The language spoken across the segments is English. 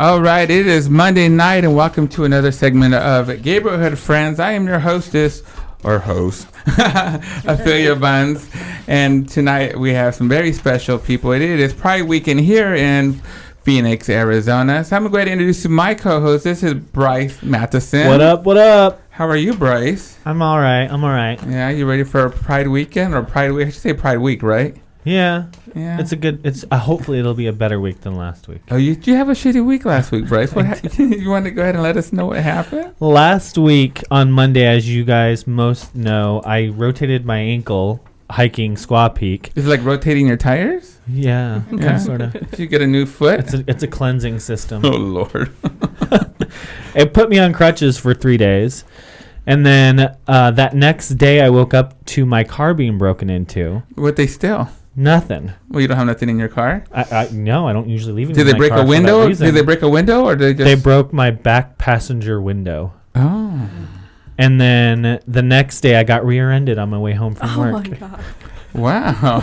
All right, it is Monday night, and welcome to another segment of Gayborhood Friends. I am your hostess, or host, Afeelya Bunz, and tonight we have some very special people. It is Pride Weekend here in Phoenix, Arizona. So I'm going to go ahead and introduce my co-host. This is Bryce Matheson. What up, what up? How are you, Bryce? I'm all right. Yeah, you ready for Pride Weekend or Pride Week? I should say Pride Week, right? Yeah. Hopefully it'll be a better week than last week. Oh, you have a shitty week last week, Bryce. You want to go ahead and let us know what happened? Last week on Monday, as you guys most know, I rotated my ankle hiking Squaw Peak. Is it like rotating your tires? Yeah, yeah. Sort of. Did you get a new foot? It's a cleansing system. Oh, Lord. It put me on crutches for 3 days. And then that next day, I woke up to my car being broken into. What they steal? Nothing. Well, you don't have nothing in your car? No, I don't usually leave it in my car. Did they break a window? Did they break a window, or did they just... They broke my back passenger window. Oh. And then the next day, I got rear-ended on my way home from work. Oh, my God. Wow.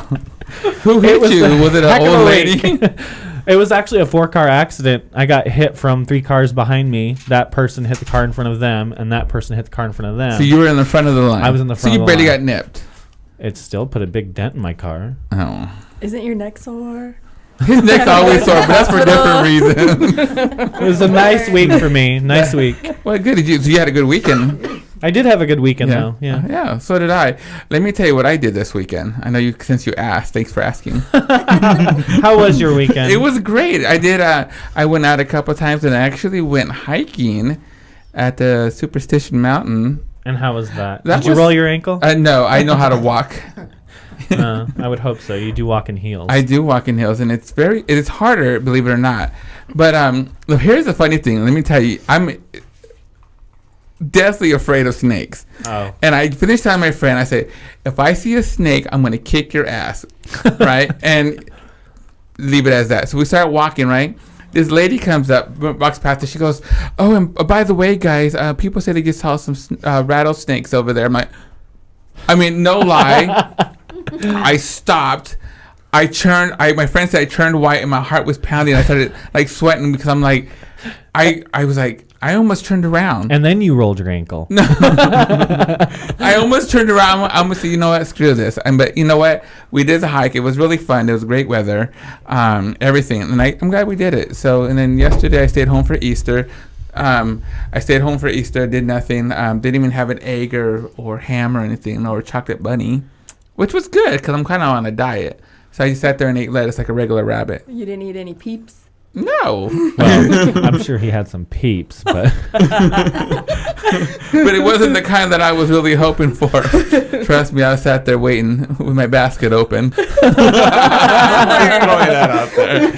Who hit you? Was it an old lady? It was actually a 4-car accident. I got hit from 3 cars behind me. That person hit the car in front of them, and that person hit the car in front of them. So you were in the front of the line. I was in the front of the line. So you barely got nipped. It still put a big dent in my car. Oh. Isn't your neck sore? His neck's always sore, but that's for different reasons. It was a nice week for me. Nice week. Well, good. So you had a good weekend. I did have a good weekend, though. Yeah. Yeah, so did I. Let me tell you what I did this weekend. I know since you asked. Thanks for asking. How was your weekend? It was great. I did. I went out a couple of times, and I actually went hiking at the Superstition Mountain. And how was that? Did you roll your ankle? No, I know how to walk. I would hope so. You do walk in heels. I do walk in heels, and it is harder, believe it or not. But here's the funny thing. Let me tell you, I'm deathly afraid of snakes. Oh. And I finished telling my friend, I said, if I see a snake, I'm going to kick your ass, right? And leave it as that. So we start walking, right? This lady comes up, walks past us. She goes, oh, and by the way, guys, people say they just saw some rattlesnakes over there. I'm like, no lie. I stopped. My friend said I turned white and my heart was pounding. I started like sweating because I'm like, I was like, I almost turned around. And then you rolled your ankle. No. I almost turned around. I almost said, you know what, screw this. But you know what? We did the hike. It was really fun. It was great weather, everything. And I'm glad we did it. So, and then yesterday I stayed home for Easter. Did nothing. Didn't even have an egg or ham or anything, or chocolate bunny, which was good because I'm kind of on a diet. So I just sat there and ate lettuce like a regular rabbit. You didn't eat any peeps? No. Well, I'm sure he had some peeps, but but it wasn't the kind that I was really hoping for. Trust me, I sat there waiting with my basket open. Throwing that out there.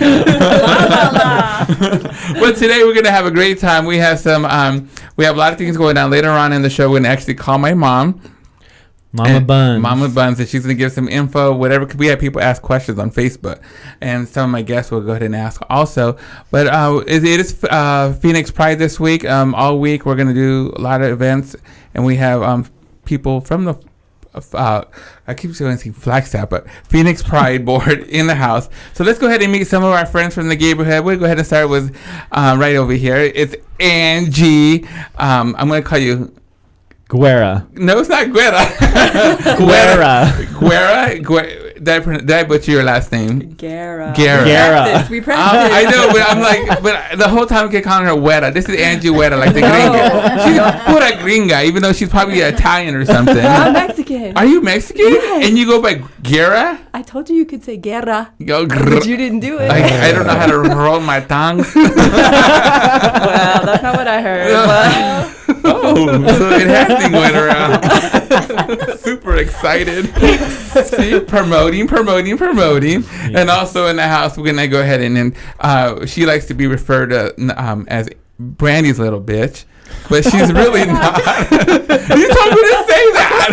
But today we're gonna have a great time. We have we have a lot of things going on later on in the show. We're gonna actually call my mom. Mama Bunz, and she's going to give some info, whatever. We have people ask questions on Facebook, and some of my guests will go ahead and ask also. But it is Phoenix Pride this week. All week we're going to do a lot of events, and we have people from the I keep saying Flagstaff, but Phoenix Pride board in the house. So let's go ahead and meet some of our friends from the Gayborhood. We'll go ahead and start with right over here. It's Angie. I'm going to call you Guerra. No, it's not Guerra. Guerra. Did I butcher your last name? Guerra. We practiced. I know, but I'm like, but the whole time we kept calling her Guerra. This is Angie Guerra, like the gringa. She's pura gringa, even though she's probably Italian or something. I'm Mexican. Are you Mexican? Yes. And you go by Guerra? I told you could say Guerra. But you didn't do it. I don't know how to roll my tongues. Well, that's not what I heard. Oh, so it has been going around. Super excited. See, promoting. Yes. And also in the house, we're going to go ahead and she likes to be referred to as Brandi's little bitch. But she's really not. You told me to say that.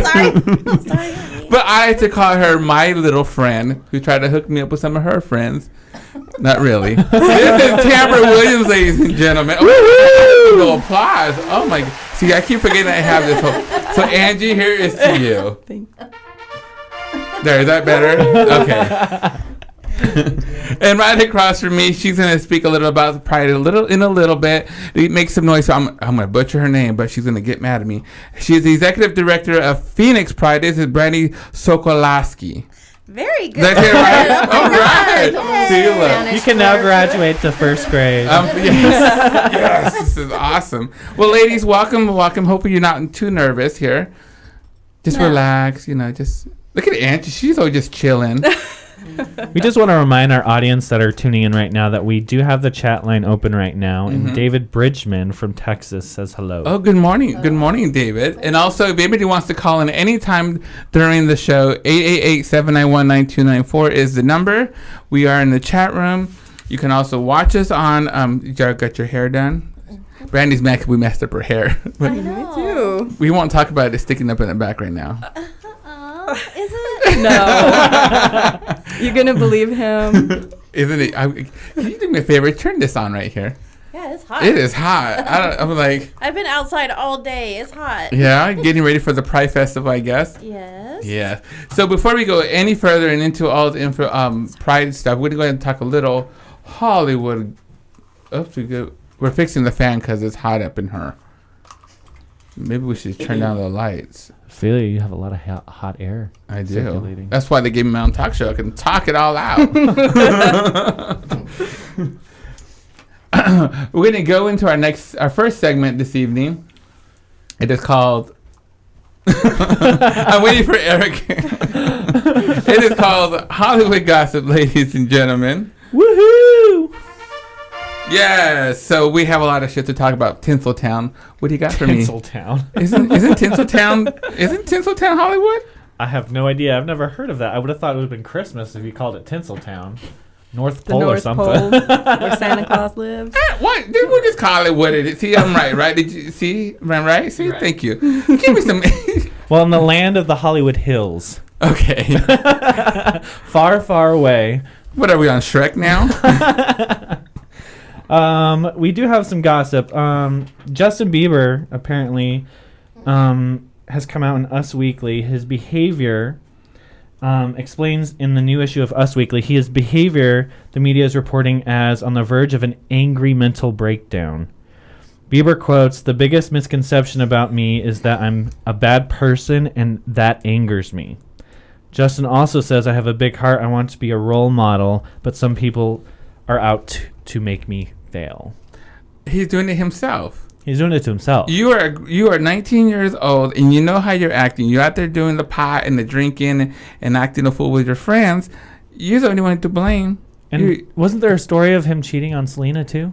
I'm sorry. But I like to call her my little friend who tried to hook me up with some of her friends. Not really. This is Tambra Williams, ladies and gentlemen. Little applause. Oh my God. See, I keep forgetting I have this whole. So Angie, here is to you. Thank you. There, is that better? Okay. And right across from me, she's going to speak a little about Pride in a little bit. Make some noise. So I'm going to butcher her name, but she's going to get mad at me. She's the executive director of Phoenix Pride. This is Brandi Sokolosky. Very good. Did I say it right? All right. Yay. See you later. Spanish You can now word. graduate to first grade. Yes, this is awesome. Well, ladies, welcome. Hopefully you're not too nervous here. Just relax, just look at Angie. She's always just chilling. We just want to remind our audience that are tuning in right now that we do have the chat line open right now. And David Bridgman from Texas says hello. Oh, good morning. Good morning, David. And also, if anybody wants to call in anytime during the show, 888-791-9294 is the number. We are in the chat room. You can also watch us on, you got your hair done? Brandy's mad 'cause we messed up her hair. But Me too. we won't talk about it sticking up in the back right now. Is it? No. You're going to believe him. Isn't it? Can you do me a favor? Turn this on right here. Yeah, it's hot. It is hot. I'm like, I've been outside all day. It's hot. yeah, getting ready for the Pride Festival, I guess. Yes. Yeah. So before we go any further and into all the Pride stuff, we're going to go ahead and talk a little Hollywood. Oops, we're fixing the fan because it's hot up in her. Maybe we should turn down the lights. Afeelya, you have a lot of hot air. I do. circulating. That's why they gave me my own talk show. I can talk it all out. We're going to go into our first segment this evening. It is called... I'm waiting for Eric. It is called Hollywood Gossip, ladies and gentlemen. Woohoo! Yes, so we have a lot of shit to talk about. Tinseltown. What do you got for me? Tinseltown. Isn't Tinseltown Hollywood? I have no idea. I've never heard of that. I would have thought it would have been Christmas if you called it Tinseltown. North The Pole or North something. Pole, where Santa Claus lives. What? We'll just call it what it is. See, I'm right? Did you see? I'm right? See, Right. Thank you. Give me some... Well, in the land of the Hollywood Hills. Okay. Far, far away. What are we on, Shrek now? We do have some gossip. Justin Bieber apparently has come out in Us Weekly. His behavior explains in the new issue of Us Weekly. His behavior, the media is reporting as on the verge of an angry mental breakdown. Bieber quotes, "The biggest misconception about me is that I'm a bad person and that angers me." Justin also says, "I have a big heart. I want to be a role model, but some people are out to make me fail." He's doing it himself. He's doing it to himself. You are 19 years old, and you know how you're acting. You're out there doing the pot and the drinking and acting a fool with your friends. You're the only one to blame. And wasn't there a story of him cheating on Selena too?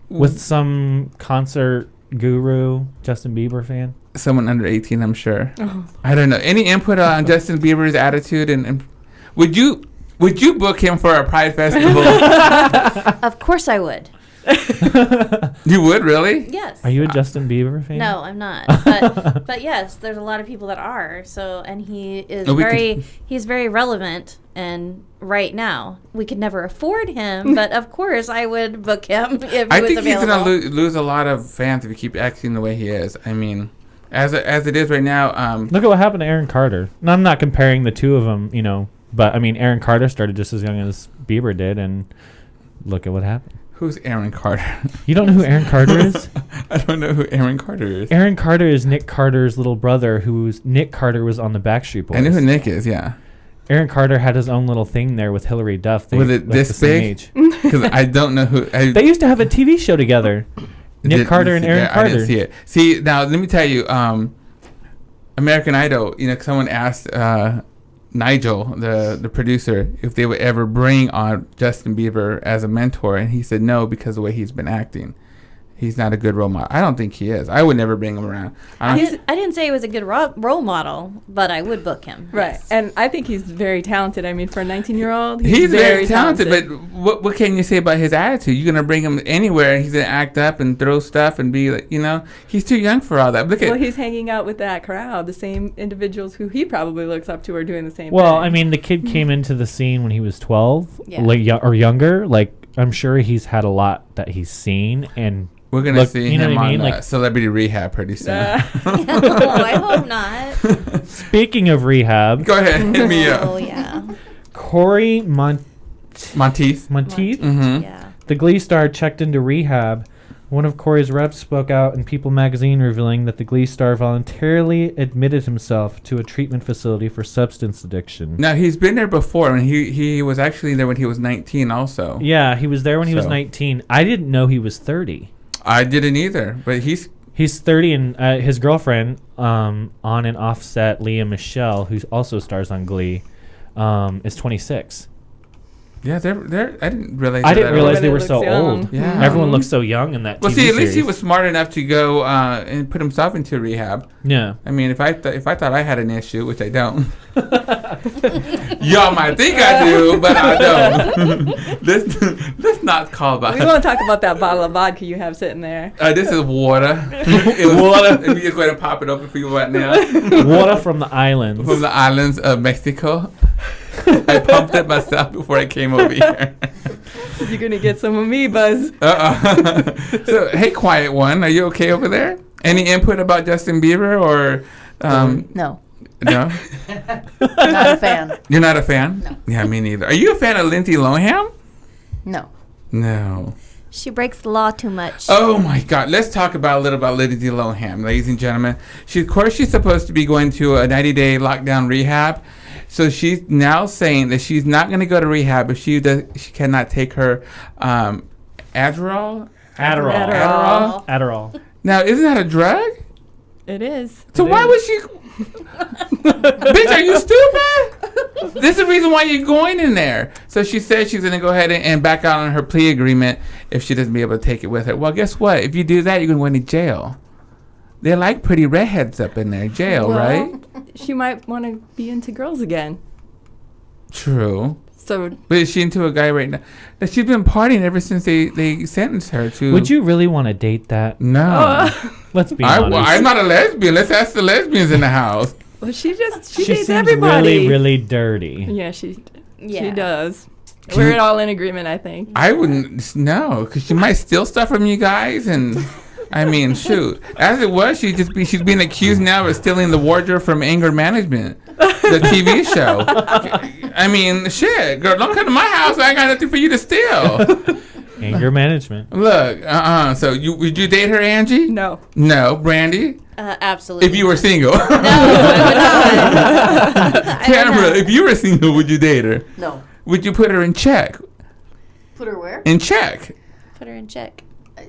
With some concert guru, Justin Bieber fan? Someone under 18, I'm sure. Oh. I don't know. Any input on Justin Bieber's attitude? And would you book him for a Pride Festival? Of course I would. You would, really? Yes. Are you a Justin Bieber fan? No, I'm not. But yes, there's a lot of people that are. So, and he is he's very relevant. And right now, we could never afford him, but of course, I would book him if he was available. I think he's going to lose a lot of fans if he keep acting the way he is. I mean, as it is right now. Look at what happened to Aaron Carter. No, I'm not comparing the two of them, but I mean, Aaron Carter started just as young as Bieber did, and look at what happened. Who's Aaron Carter? You don't know who Aaron Carter is? I don't know who Aaron Carter is. Aaron Carter is Nick Carter's little brother, Nick Carter was on the Backstreet Boys. I know who Nick is, yeah. Aaron Carter had his own little thing there with Hillary Duff. Was it this big? Because I don't know who. They used to have a TV show together. Nick Carter and Aaron Carter. I didn't see it. See, now let me tell you, American Idol. Someone asked Nigel, the producer, if they would ever bring on Justin Bieber as a mentor, and he said no because of the way he's been acting. He's not a good role model. I don't think he is. I would never bring him around. I didn't say he was a good role model, but I would book him. Right. Yes. And I think he's very talented. I mean, for a 19-year-old, he's very talented. But what can you say about his attitude? You're going to bring him anywhere, and he's going to act up and throw stuff and be like, he's too young for all that. He's hanging out with that crowd. The same individuals who he probably looks up to are doing the same thing. Well, I mean, the kid came into the scene when he was 12 Yeah. or younger. Like, I'm sure he's had a lot that he's seen, and we're going to see him on like Celebrity Rehab pretty soon. No, I hope not. Speaking of rehab. Go ahead, hit me up. Oh, yeah. Corey Monteith. Mm-hmm. Yeah. The Glee star checked into rehab. One of Corey's reps spoke out in People magazine revealing that the Glee star voluntarily admitted himself to a treatment facility for substance addiction. Now, he's been there before, and he was actually there when he was 19 also. Yeah, he was there when he was 19. I didn't know he was 30. I didn't either, but he's 30, and his girlfriend, on and offset Leah Michelle, who also stars on Glee, is 26. Yeah, they're. I didn't realize. I didn't realize they were Everybody so looks young. old. Yeah. Everyone looks so young in that. Well, TV see, at least he series. was smart enough to go and put himself into rehab. Yeah. I mean, if I thought I had an issue, which I don't, y'all might think I do, but I don't. let's not call about. We won't talk about that bottle of vodka you have sitting there. This is water. Water. Let me just go ahead and pop it open for you right now. Water from the islands. From the islands of Mexico. I pumped it myself before I came over here. You're going to get some of me, Buzz. So, hey, quiet one. Are you okay over there? Any input about Justin Bieber or... No. No? Not a fan. You're not a fan? No. Yeah, me neither. Are you a fan of Lindsay Lohan? No. No. She breaks the law too much. Oh, my God. Let's talk a little about Lindsay Lohan, ladies and gentlemen. Of course, she's supposed to be going to a 90-day lockdown rehab. So she's now saying that she's not going to go to rehab if she cannot take her Adderall. Now, isn't that a drug? It is. So why would she... Bitch, are you stupid? This is the reason why you're going in there. So she said she's going to go ahead and back out on her plea agreement if she doesn't be able to take it with her. Well, guess what? If you do that, you're going to go into jail. They like pretty redheads up in there. Jail, right? She might want to be into girls again. True. So, But is she into a guy right now? That she's been partying ever since they sentenced her to... Would you really want to date that? No. Let's be honest. I'm not a lesbian. Let's ask the lesbians in the house. well, she dates seems everybody. really, really dirty. Yeah, she Yeah. does. We're all in agreement, I think. I wouldn't... No, because she might steal stuff from you guys and... I mean, shoot. As it was, she's being accused now of stealing the wardrobe from Anger Management, the TV show. I mean, shit, girl, don't come to my house. I ain't got nothing for you to steal. Anger management. Look, So would you date her, Angie? No. No, Brandi. Absolutely. If you were single. No, I would not. Tambra, if you were single, would you date her? No. Would you put her in check? Put her where? In check. Put her in check.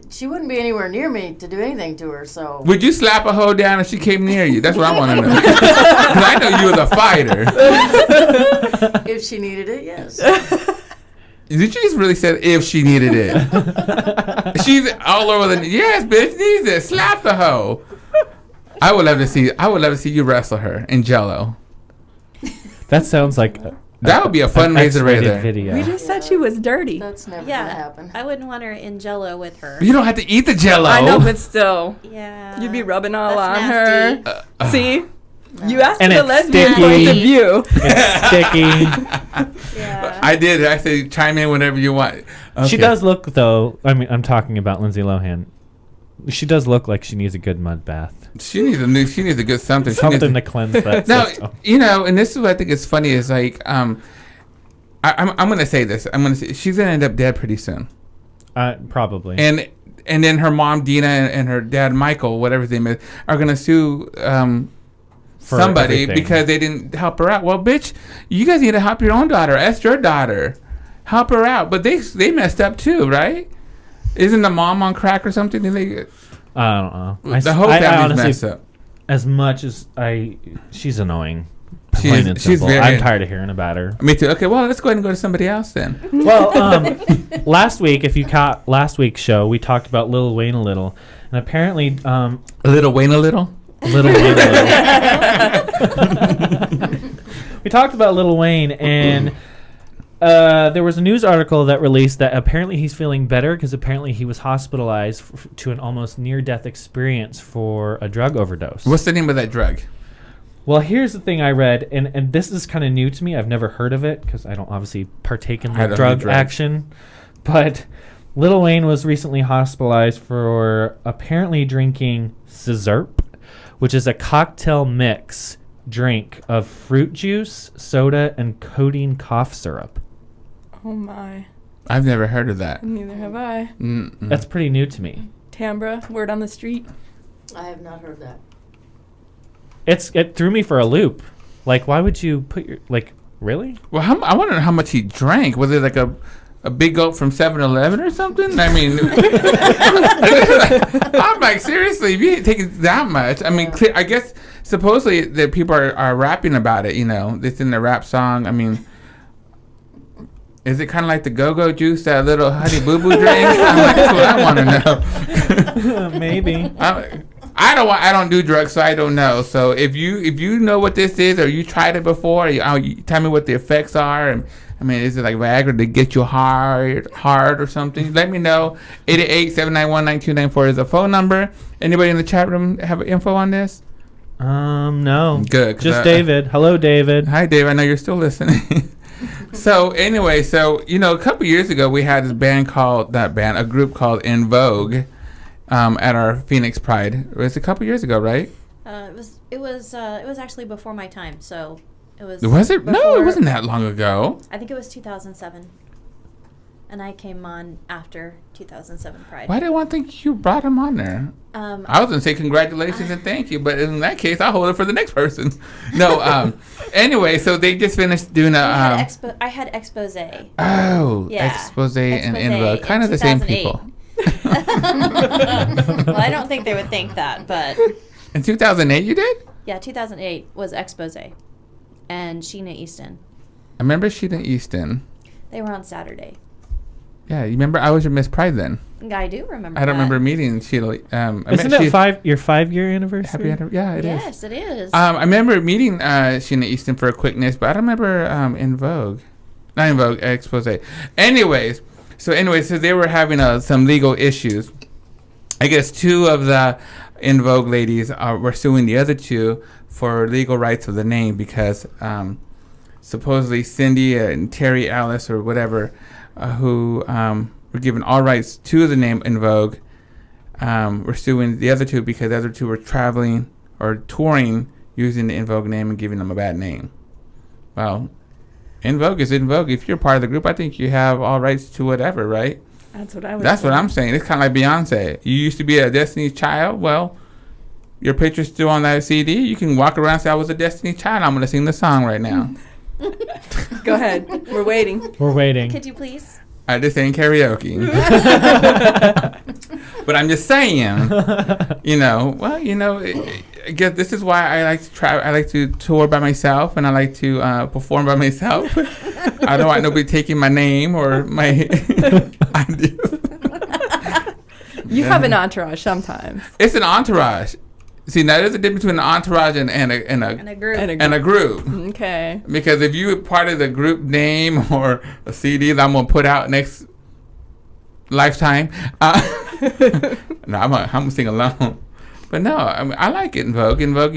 She wouldn't be anywhere near me to do anything to her, so... Would you slap a hoe down if she came near you? That's what I want to know. Because I know you was a fighter. If she needed it, yes. Did you just really say if she needed it? She's all over the... Yes, bitch, needs it. Slap the hoe. I would love to see you wrestle her in Jell-O. That sounds like... That would be a fundraiser right there. video. We just said she was dirty. That's never going to happen. I wouldn't want her in Jell-O with her. You don't have to eat the Jell-O. I know, but still. Yeah. You'd be rubbing all That's on nasty. her. See? You asked And for the it's lesbian sticky. point of view. It's sticky. Yeah. I did. I said chime in whenever you want. Okay. She does look, though. I mean, I'm talking about Lindsay Lohan. She does look like she needs a good mud bath. She needs a good something. Something to cleanse that Now, system. and this is what I think is funny is like, I'm gonna say this. She's gonna end up dead pretty soon. Probably. And then her mom Dina and her dad Michael, whatever his name is, are gonna sue somebody everything. because they didn't help her out. Well, bitch, you guys need to help your own daughter. Ask your daughter, help her out. But they messed up too, right? Isn't the mom on crack or something? I don't know. The whole family's messed up. As much as she's annoying. She's very. I'm tired of hearing about her. Me too. Okay, well, let's go ahead and go to somebody else then. Well, last week, if you caught last week's show, we talked about Lil Wayne a little, and apparently, A little Wayne, a little. Lil Wayne a little. We talked about Lil Wayne, and there was a news article that released that apparently he's feeling better because apparently he was hospitalized to an almost near-death experience for a drug overdose. What's the name of that drug? Well, here's the thing I read, and this is kind of new to me. I've never heard of it because I don't obviously partake in the drug action. But Lil Wayne was recently hospitalized for apparently drinking Sizzurp, which is a cocktail mix drink of fruit juice, soda, and codeine cough syrup. Oh my. I've never heard of that. Neither have I. Mm-mm. That's pretty new to me. Tambra, word on the street. I have not heard that. It threw me for a loop. Like, why would you put your really? Well, I wonder how much he drank. Was it like a big gulp from 7-Eleven or something? I mean, I'm like, seriously, if you ain't taking that much, I mean, I guess supposedly that people are rapping about it. It's in the rap song. I mean, is it kind of like the go-go juice, that little honey boo boo drink? That's what I want to know. Maybe. I don't do drugs, so I don't know. So if you know what this is, or you tried it before, you tell me what the effects are. And I mean, is it like Viagra to get you hard or something? Let me know. 888-791-9294 is the phone number. Anybody in the chat room have info on this? No. Good. Just David. Hello, David. Hi, Dave. I know you're still listening. So anyway, a couple years ago we had this a group called In Vogue. At our Phoenix Pride. It was a couple years ago, right? It was actually before my time. So it was. Was it? No, it wasn't that long ago. I think it was 2007, and I came on after 2007 Pride. Why did I think you brought him on there? I was gonna say congratulations and thank you, but in that case, I'll hold it for the next person. No. Anyway, so they just finished doing I had expose. Oh, yeah. Expose and In Vogue, kind of the same people. Well, I don't think they would think that, but in 2008 you did? Yeah, 2008 was Expose and Sheena Easton. I remember Sheena Easton. They were on Saturday. Yeah, you remember I was your Miss Pride then. I do remember. I don't remember meeting Sheila. Isn't it your 5-year anniversary? Yeah, it is. Yes, it is. I remember meeting Sheena Easton for a quickness, but I don't remember In Vogue. Not In Vogue, Expose. Anyways, so they were having some legal issues. I guess 2 of the In Vogue ladies were suing the other 2 for legal rights of the name because supposedly Cindy and Terry Alice or whatever, who were given all rights to the name In Vogue, were suing the other 2 because the other 2 were traveling or touring using the In Vogue name and giving them a bad name. Well, In Vogue is In Vogue. If you're part of the group, I think you have all rights to whatever, right? That's what I would That's say. what I'm saying. It's kind of like Beyonce. You used to be a Destiny's Child. Well, your picture's still on that CD. You can walk around and say, I was a Destiny's Child. I'm going to sing the song right now. Go ahead. We're waiting. We're waiting. Could you please? This ain't karaoke. But I'm just saying, I guess this is why I like to try. I like to tour by myself, and I like to perform by myself. I don't want nobody taking my name or my ideas. You have an entourage sometimes. It's an entourage. See, now there's a difference between an entourage and a group. And a group. Okay. Because if you're part of the group name or a CD that I'm gonna put out next lifetime, no, I'm gonna sing alone. But no, I like it In Vogue. In Vogue,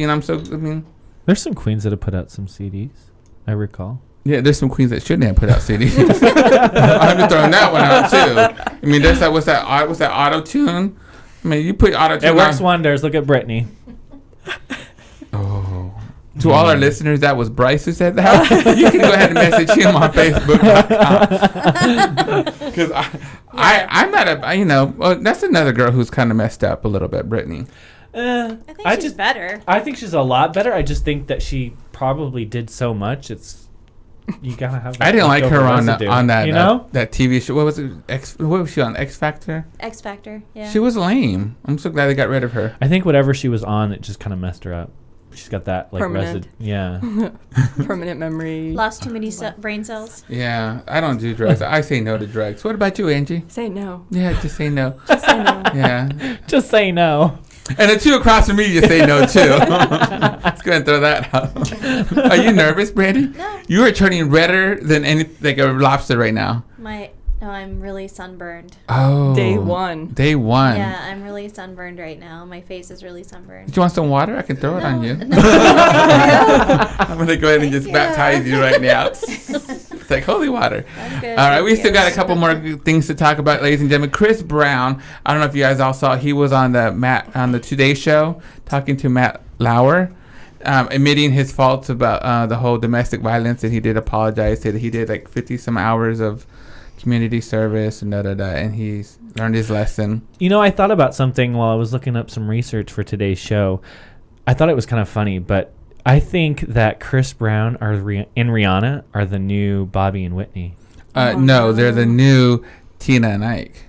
there's some queens that have put out some CDs. I recall. Yeah, there's some queens that shouldn't have put out CDs. I'm just throwing that one out too. I mean, there's that what's that auto tune? I mean, you put auto tune. It works wonders. Look at Brittany. Oh. To all our listeners, that was Bryce who said that. You can go ahead and message him on Facebook.com. Because I'm not that's another girl who's kind of messed up a little bit, Brittany. I think she's better. I think she's a lot better. I just think that she probably did so much. You gotta have. I didn't like her on that that TV show. What was it? What was she on? X Factor. X Factor. Yeah. She was lame. I'm so glad they got rid of her. I think whatever she was on, it just kind of messed her up. She's got that permanent. Permanent memory. Lost too many brain cells. Yeah, I don't do drugs. I say no to drugs. What about you, Angie? Say no. Yeah, just say no. Just say no. Yeah. Just say no. And the 2 across from me, you say no too. Let's go and throw that out. Are you nervous, Brandi? No. You are turning redder than like a lobster right now. No, I'm really sunburned. Oh. Day one. Yeah, I'm really sunburned right now. My face is really sunburned. Do you want some water? I can throw it on you. No. I'm going to go ahead and just baptize you right now. It's like holy water. I'm good. All right, we still got a couple more things to talk about, ladies and gentlemen. Chris Brown, I don't know if you guys all saw, he was on the Today Show talking to Matt Lauer. admitting his faults about the whole domestic violence, and he did apologize. Said that he did like 50 some hours of community service and and he's learned his lesson. You know, I thought about something while I was looking up some research for today's show. I thought it was kind of funny, but I think that Chris Brown and Rihanna are the new Bobby and Whitney. No, they're the new Tina and Ike.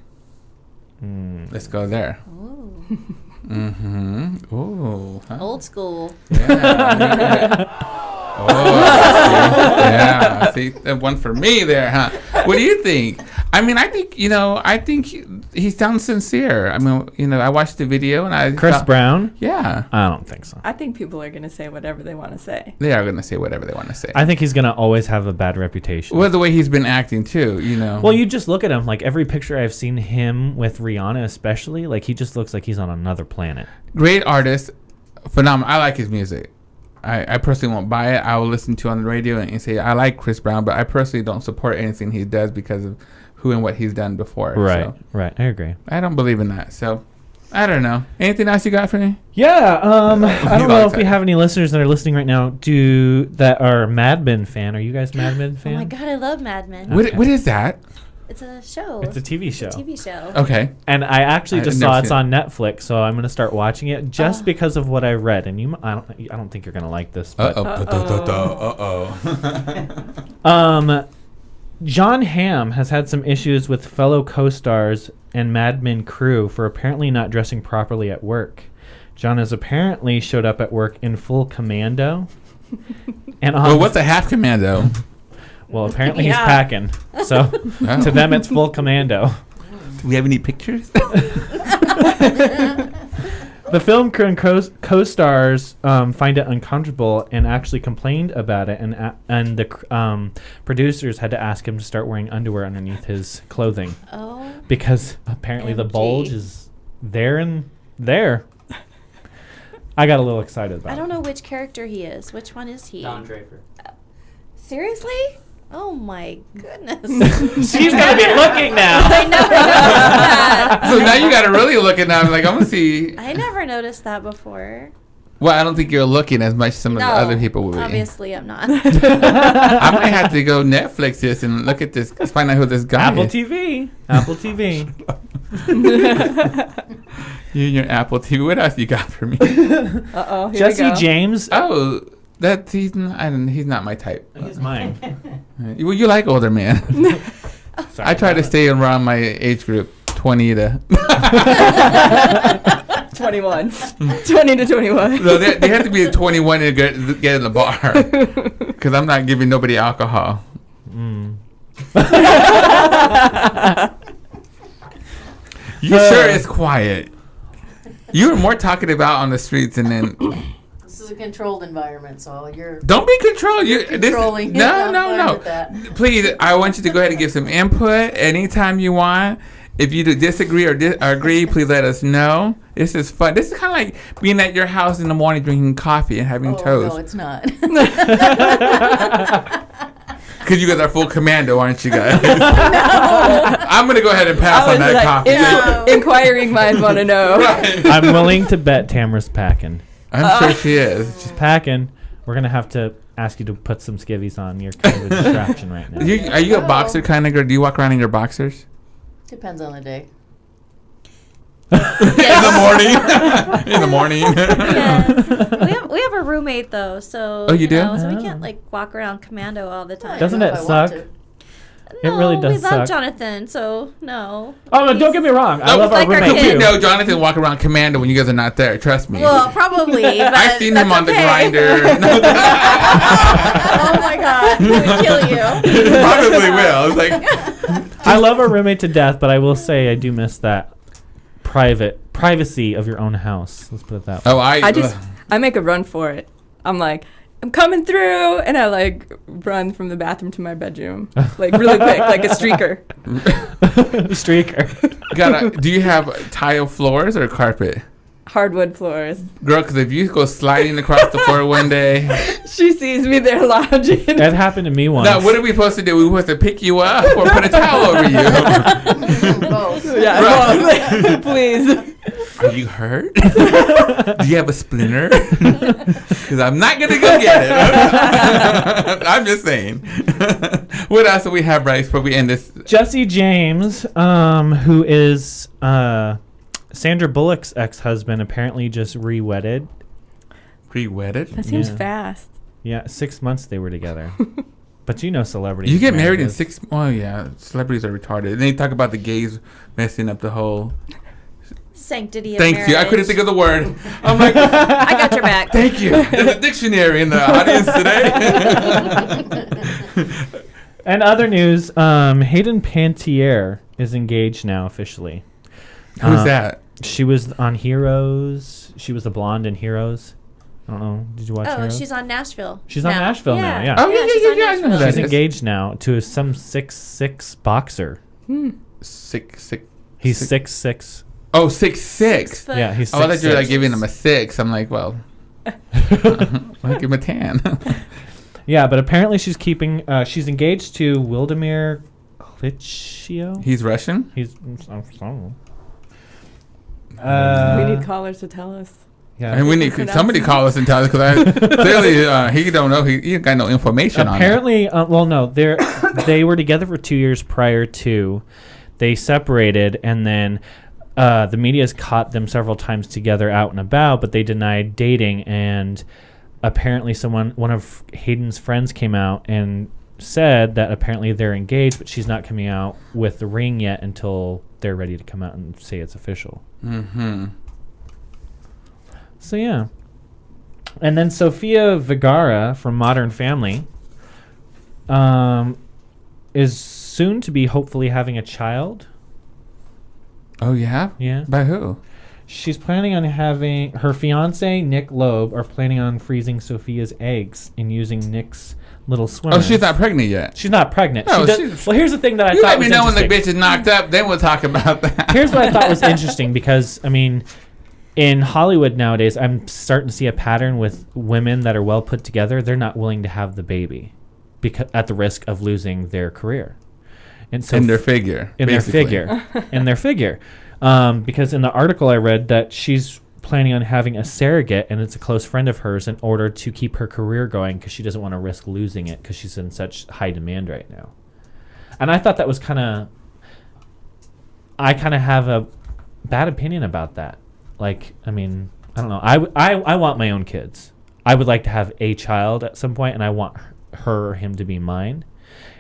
Let's go there. Ooh. Mm-hmm. Ooh. Huh? Old school. Yeah. Yeah. See, one for me there, huh? What do you think? I mean, I think he sounds sincere. I mean, I watched the video and Chris Brown? Yeah. I don't think so. I think people are going to say whatever they want to say. They are going to say whatever they want to say. I think he's going to always have a bad reputation. Well, the way he's been acting too, Well, you just look at him. Like every picture I've seen him with Rihanna, especially, like he just looks like he's on another planet. Great artist, phenomenal. I like his music. I personally won't buy it. I will listen to it on the radio and say I like Chris Brown, but I personally don't support anything he does because of who and what he's done before. Right, so. right. I agree. I don't believe in that. So, I don't know. Anything else you got for me? Yeah. I don't know if we have any listeners that are listening right now that are Mad Men fan. Are you guys Mad Men fan? Oh my God, I love Mad Men. Okay. What is that? It's a show. It's a TV show. It's a TV show. Okay. And I actually just never saw it's seen on Netflix, so I'm going to start watching it just because of what I read. And I don't think you're going to like this. But John Hamm has had some issues with fellow co-stars and Mad Men crew for apparently not dressing properly at work. John has apparently showed up at work in full commando. And well, what's a half commando? Well, apparently he's packing. So to them, it's full commando. Do we have any pictures? The film crew and co-stars find it uncomfortable and actually complained about it, and the producers had to ask him to start wearing underwear underneath his clothing. Oh. Because apparently the bulge is there and there. I got a little excited about it. I don't know which character he is. Which one is he? Don Draper. Seriously? Oh my goodness. She's gonna be looking now. I never noticed that. So now you got to really look at them. Like, I'm going to see. I never noticed that before. Well, I don't think you're looking as much as some of the other people will be. Obviously I'm not. I might have to go Netflix this and look at this, find out who this guy Apple is. TV. Apple TV. You and your Apple TV. What else you got for me? Uh-oh, here we Jesse go. James. Oh, he's not my type. He's mine. Well, you like older men. Sorry I try to about stay around my age group, 20 to 21. 20 to 21. No, they have to be 21 to get in the bar. Because I'm not giving nobody alcohol. You sure it's quiet? You were more talking about on the streets and then... This is a controlled environment, so you're... Don't be controlled. controlling. No. Please, I want you to go ahead and give some input anytime you want. If you disagree or agree, please let us know. This is fun. This is kind of like being at your house in the morning drinking coffee and having toast. No, it's not. Because you guys are full commando, aren't you guys? No. I'm going to go ahead and pass on that coffee. Inquiring minds want to know. Right. I'm willing to bet Tamra's packing. I'm sure she is. She's packing. We're going to have to ask you to put some skivvies on. You're kind of a distraction right now. Are you a boxer kind of girl? Do you walk around in your boxers? Depends on the day. In the morning. Yes. We have a roommate though, so Oh, you do? so we can't like walk around commando all the time. Doesn't I it don't know if I want suck? to. It really does We love suck. Jonathan, so no. Oh, no, don't get me wrong. I love our like our roommate kid. too. No, Jonathan walk around commando when you guys are not there. Trust me. Well, probably. But I've seen him that's on the okay. grinder. Oh my God, he would kill you. Probably will. It's like, I love our roommate to death, but I will say I do miss that privacy of your own house. Let's put it that way. oh, I make a run for it. I'm like, I'm coming through, and I like run from the bathroom to my bedroom, like really quick, like a streaker. Streaker. do you have tile floors or carpet? Hardwood floors. Girl, because if you go sliding across the floor one day. She sees me there lounging. That happened to me once. Now, what are we supposed to do? We supposed to pick you up or put a towel over you? Both. Yeah, please. Are you hurt? Do you have a splinter? Because I'm not going to go get it. I'm just saying. What else do we have, Bryce, before we end this? Jesse James, who is Sandra Bullock's ex-husband, apparently just re-wedded. Re-wedded? That seems fast. Yeah, 6 months they were together. But you know celebrities. You get married in 6 months. Oh, yeah. Celebrities are retarded. And they talk about the gays messing up the whole... Sanctity of Thank marriage. you. I couldn't think of the word. I'm like... I got your back. Thank you. There's a dictionary in the audience today. And other news, Hayden Panettiere is engaged now officially. Who's that? She was on Heroes. She was the blonde in Heroes. I don't know. Did you watch Heroes? She's on Nashville. She's on Nashville now, yeah. Oh, she's on yeah. I know who that She's is. engaged now to some 6'6" boxer. 6'6". He's 6'6". Oh, 6'6". Yeah, he's 6'6". Oh, I thought you were like giving him a 6. I'm like, well, I'll give him a 10. Yeah, but apparently she's keeping. She's engaged to Wildemir Klitschko. He's Russian? He's. I don't We know. need callers to tell us. Yeah. And we need somebody call us and tell us because clearly he don't know. He got no information Apparently, well, no, they were together for 2 years prior to. They separated, and then the media's caught them several times together out and about, but they denied dating. And apparently, one of Hayden's friends came out and said that apparently they're engaged, but she's not coming out with the ring yet until they're ready to come out and say it's official. Mm-hmm. So yeah. And then Sofia Vergara from Modern Family is soon to be hopefully having a child. Oh, yeah? Yeah. By who? She's planning on having her fiance, Nick Loeb, are planning on freezing Sophia's eggs and using Nick's little swimmer. Oh, she's not pregnant yet. She's not pregnant. Oh, Well, here's the thing that I you thought let me was know when the interesting. bitch is knocked up, then we'll talk about that. Here's what I thought was interesting because, I mean, in Hollywood nowadays, I'm starting to see a pattern with women that are well put together. They're not willing to have the baby because at the risk of losing their career. And so in their figure. In basically. their figure. Because in the article I read that she's planning on having a surrogate, and it's a close friend of hers, in order to keep her career going because she doesn't want to risk losing it because she's in such high demand right now. And I thought that was I kind of have a bad opinion about that. Like, I mean, I don't know. I want my own kids. I would like to have a child at some point, and I want her or him to be mine.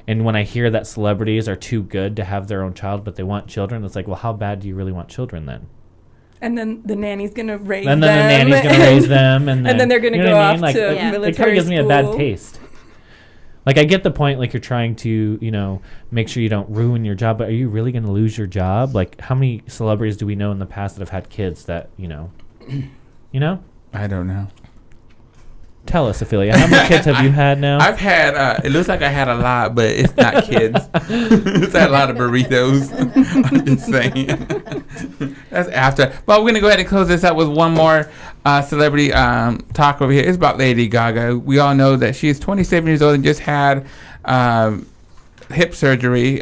And when I hear that celebrities are too good to have their own child, but they want children, it's like, well, how bad do you really want children then? And then the nanny's going to raise and them. then the nanny's going to raise them. And then they're going to go off to military It kind of gives me a school. bad taste. Like, I get the point, like, you're trying to, make sure you don't ruin your job, but are you really going to lose your job? Like, how many celebrities do we know in the past that have had kids that, you know? I don't know. Tell us, Afeelya. How many kids have you had now? I've had, it looks like I had a lot, but it's not kids. It's had a lot of burritos. I'm just saying. That's after. But we're going to go ahead and close this up with one more celebrity talk over here. It's about Lady Gaga. We all know that she's 27 years old and just had hip surgery.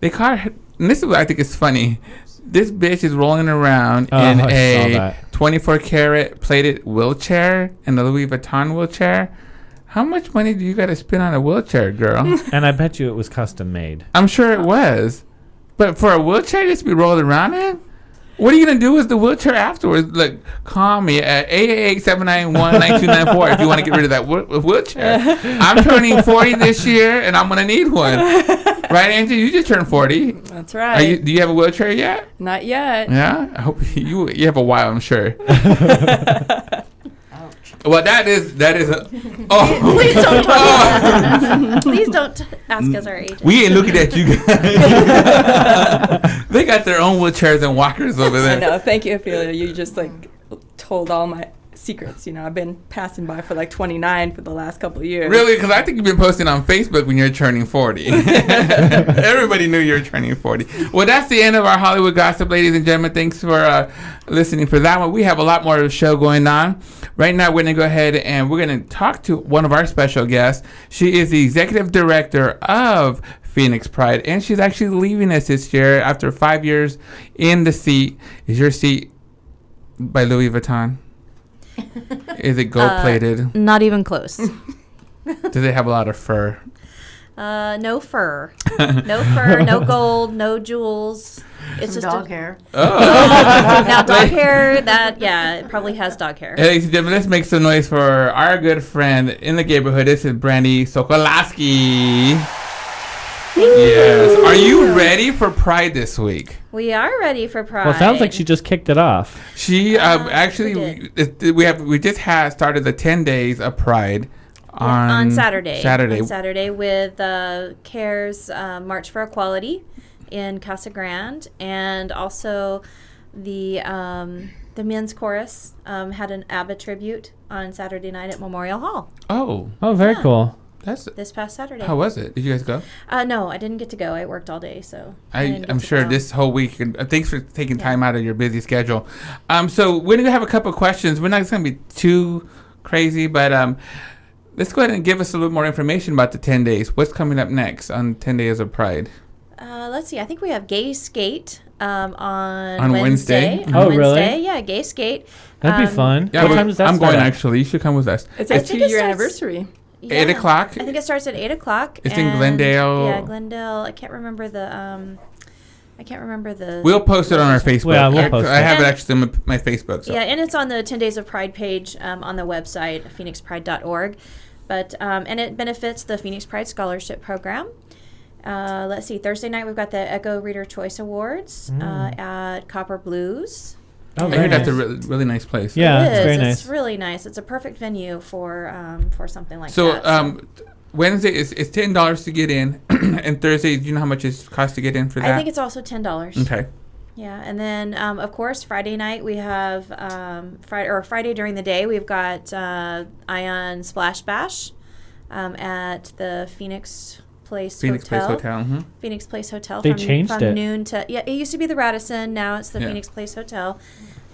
They call her, and this is what I think is funny. This bitch is rolling around in a 24-karat plated wheelchair, in a Louis Vuitton wheelchair. How much money do you got to spend on a wheelchair, girl? And I bet you it was custom made. I'm sure it was. But for a wheelchair just to be rolled around in? What are you going to do with the wheelchair afterwards? Look, call me at 888-791-9294 if you want to get rid of that wheelchair. I'm turning 40 this year, and I'm going to need one. Right, Angie? You just turned 40. That's right. Do you have a wheelchair yet? Not yet. Yeah? I hope you have a while, I'm sure. Well, that is oh. Please don't talk. Please don't ask us our age. We ain't looking at you guys. They got their own wheelchairs and walkers over there. I know. Thank you, Afeelya. You just told all my secrets. I've been passing by for 29 for the last couple of years. Really? Because I think you've been posting on Facebook when you're turning 40. Everybody knew you were turning 40. Well, that's the end of our Hollywood gossip, ladies and gentlemen. Thanks for listening for that one. We have a lot more of the show going on. Right now, we're going to go ahead and we're going to talk to one of our special guests. She is the executive director of Phoenix Pride, and she's actually leaving us this year after 5 years in the seat. Is your seat by Louis Vuitton? Is it gold plated? Not even close. Does it have a lot of fur? No fur. No fur, no gold, no jewels. It's Some just dog hair. Oh. Now dog hair, it probably has dog hair. Ladies and gentlemen, let's make some noise for our good friend in the Gayborhood. This is Brandi Sokolosky. Yes. Are you ready for Pride this week? We are ready for Pride. Well, it sounds like she just kicked it off. She actually we we just started the 10 days of Pride on Saturday. Saturday. On Saturday with CARE's March for Equality in Casa Grande, and also the men's chorus had an ABBA tribute on Saturday night at Memorial Hall. Oh, Very cool. that's This past Saturday. how was it? Did you guys go? No, I didn't get to go. I worked all day, so I didn't get I'm to sure go. this whole week. And thanks for taking time out of your busy schedule. So we're gonna have a couple of questions. We're not gonna be too crazy, but let's go ahead and give us a little more information about the 10 days. What's coming up next on 10 days of Pride? Let's see. I think we have Gay Skate on Wednesday? Oh, really? Wednesday, yeah, Gay Skate. That'd be fun. Yeah, What time does that I'm start going at? actually. You should come with us. It's I a think it 2-year starts- anniversary. 8 o'clock? I think it starts at 8 o'clock. It's in and- Glendale. Yeah, Glendale. I can't remember the. We'll post it on our Facebook. Yeah, we'll post I it. have it And- actually on my Facebook. So. Yeah, and it's on the 10 Days of Pride page on the website, phoenixpride.org. But and it benefits the Phoenix Pride Scholarship Program. Let's see. Thursday night we've got the Echo Reader Choice Awards at Copper Blues. Oh, I very heard that's a nice. really nice place. Yeah, It it's is. very It's nice. really nice. It's a perfect venue for something like So that. Wednesday is $10 to get in, and Thursday, do you know how much it costs to get in for that? I think it's also $10. Okay. Yeah, and then of course Friday night we have Friday during the day we've got Ion Splash Bash at the Phoenix Place Phoenix Place Hotel. Hotel. Mm-hmm. Phoenix Place Hotel. They from, changed from it. noon to it used to be the Radisson. Now it's the Yeah. Phoenix Place Hotel.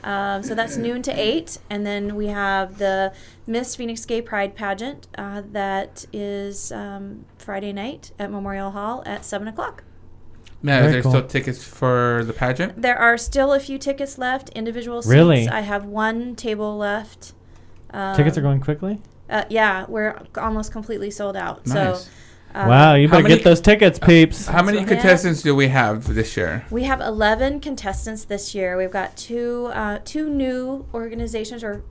So that's noon to 8, and then we have the Miss Phoenix Gay Pride pageant that is Friday night at Memorial Hall at 7 o'clock. Now, Very is there cool. still tickets for the pageant? There are still a few tickets left, individual seats. Really? I have one table left. Tickets are going quickly? Yeah, we're almost completely sold out. Nice. So, Wow, you how better many- get those tickets, peeps. How many Yeah. contestants do we have this year? we have 11 contestants this year. We've got two new organizations or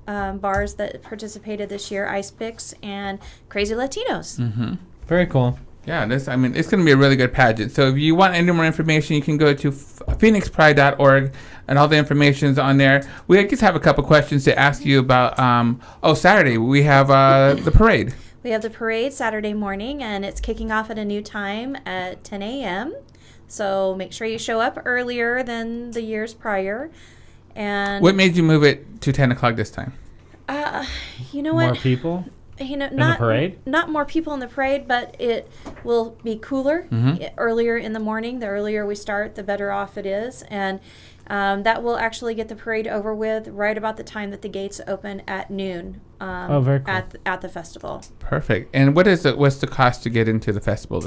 bars that participated this year: Ice Picks and Crazy Latinos. Mm-hmm. Very cool. Yeah, it's going to be a really good pageant. So if you want any more information, you can go to phoenixpride.org, and all the information is on there. We just have a couple questions to ask you about. Saturday we have the parade. We have the parade Saturday morning, and it's kicking off at a new time at 10 a.m. So make sure you show up earlier than the years prior. And What made you move it to 10 o'clock this time? you know More what? people? The parade? Not more people in the parade, but it will be cooler earlier in the morning. The earlier we start, the better off it is, and that will actually get the parade over with right about the time that the gates open at noon. Very cool. At the festival. Perfect. And what's the cost to get into the festival?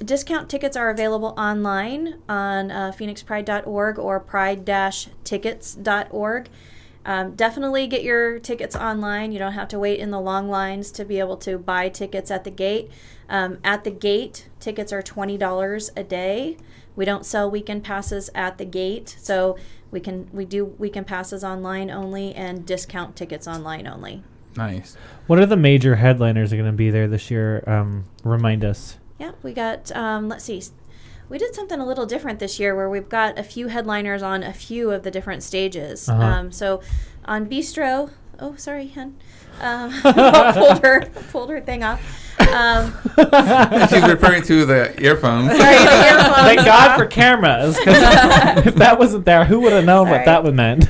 Discount tickets are available online on phoenixpride.org or pride-tickets.org. Definitely get your tickets online. You don't have to wait in the long lines to be able to buy tickets at the gate. At the gate, tickets are $20 a day. We don't sell weekend passes at the gate, so we do weekend passes online only and discount tickets online only. Nice. What are the major headliners that are going to be there this year? Remind us. Yeah, we got, let's see. We did something a little different this year where we've got a few headliners on a few of the different stages. Uh-huh. So on Bistro, oh, sorry, hun. Pulled her thing off. She's referring to the earphones. Sorry, the earphones. Thank God for cameras, 'cause if that wasn't there, who would have known what Sorry. that would meant?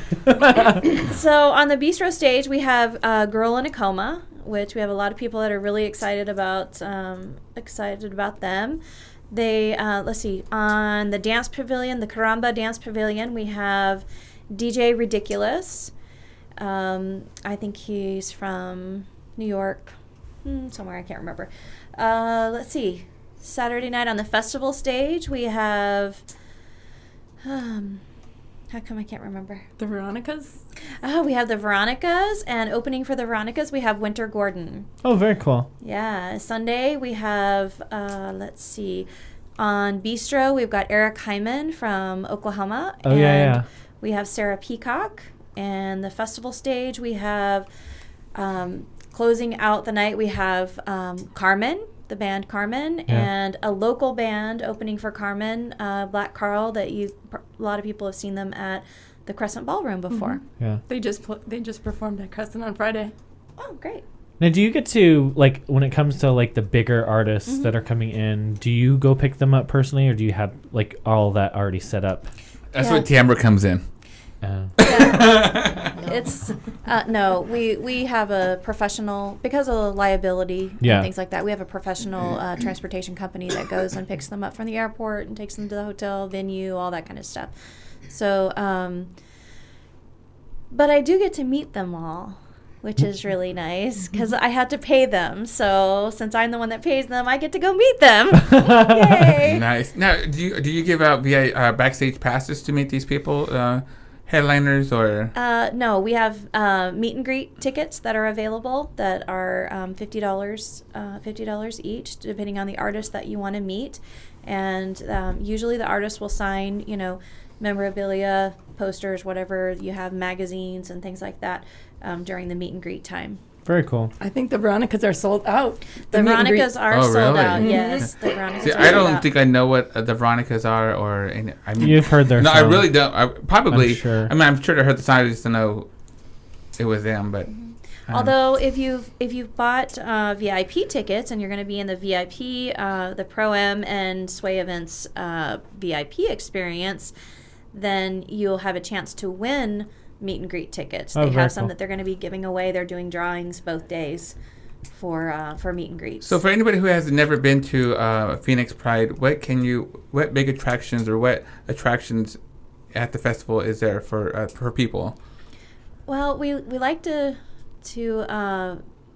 So on the Bistro stage, we have Girl in a Coma, which we have a lot of people that are really excited about them. They, let's see, on the Dance Pavilion, the Caramba Dance Pavilion, we have DJ Ridiculous. I think he's from New York, somewhere, I can't remember. Let's see, Saturday night on the festival stage, we have, How come I can't remember? The Veronicas? Oh, we have the Veronicas, and opening for the Veronicas, we have Winter Gordon. Oh, very cool. Yeah, Sunday we have, let's see, on Bistro, we've got Eric Hyman from Oklahoma. Oh, and yeah. we have Sarah Peacock. And the festival stage, we have, closing out the night, we have Carmen, the band Carmen, and a local band opening for Carmen, Black Carl, that a lot of people have seen them at the Crescent Ballroom before. Mm-hmm. Yeah. They just performed at Crescent on Friday. Oh, great. Now, do you get to, like, when it comes to, like, the bigger artists that are coming in, do you go pick them up personally, or do you have, like, all that already set up? That's where Tambra comes in. It's no, we have a professional, because of liability and things like that. We have a professional transportation company that goes and picks them up from the airport and takes them to the hotel venue, all that kind of stuff. So, but I do get to meet them all, which is really nice because I had to pay them. So since I'm the one that pays them, I get to go meet them. Yay! Nice. Now, do you give out backstage passes to meet these people? Headliners or? No, we have meet and greet tickets that are available that are $50 each, depending on the artist that you want to meet. And usually the artist will sign, memorabilia, posters, whatever you have, magazines and things like that during the meet and greet time. Very cool. I think the Veronicas are sold out. The Veronicas are sold really? out. Mm-hmm. Yes, the Veronicas. See, are I sold don't out. think I know what the Veronicas are, or I mean, You've heard their No, song. I really don't. Probably. I'm sure. I mean, I'm sure I heard the song. I just don't know it was them, but. Although if you've bought VIP tickets and you're going to be in the VIP, the Pro-Am and Sway Events VIP experience, then you'll have a chance to win meet and greet tickets. They have some that they're going to be giving away. They're doing drawings both days for meet and greets. So for anybody who has never been to Phoenix Pride, what big attractions or what attractions at the festival is there for people? Well, we like to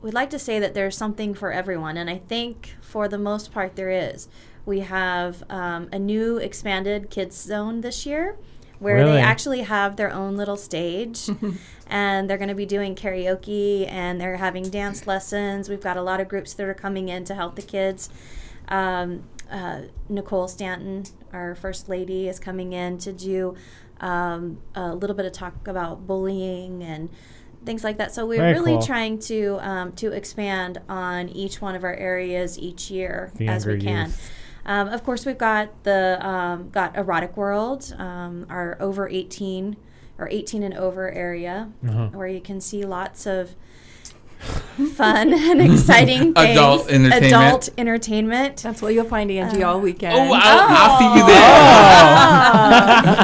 we'd like to say that there's something for everyone, and I think for the most part there is. We have a new expanded kids zone this year, where they actually have their own little stage, and they're going to be doing karaoke, and they're having dance lessons. We've got a lot of groups that are coming in to help the kids. Nicole Stanton, our First Lady, is coming in to do a little bit of talk about bullying and things like that. So we're really trying to expand on each one of our areas each year as we can. Of course, we've got got Erotic World, our over 18 or 18 and over area, where you can see lots of fun and exciting things. Adult entertainment. That's what you'll find, Angie, all weekend. Oh, I'll see you there.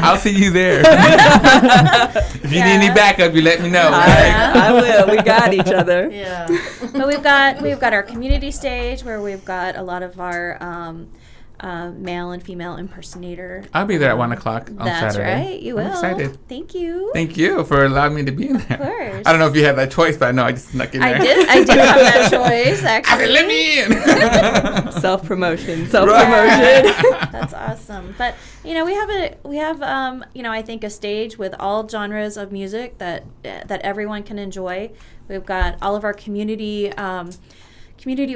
I'll see you there. If you need any backup, you let me know. I will. We got each other. Yeah. But we've got our community stage where we've got a lot of our male and female impersonator. I'll be there at 1 o'clock on That's Saturday. Right. You will. I'm excited. Thank you. Thank you for allowing me to be in there. Of course. I don't know if you had that choice, but I know I just snuck in there. I did have that choice, actually. I said, let me in. Self-promotion. That's awesome. But we have I think a stage with all genres of music that everyone can enjoy. We've got all of our community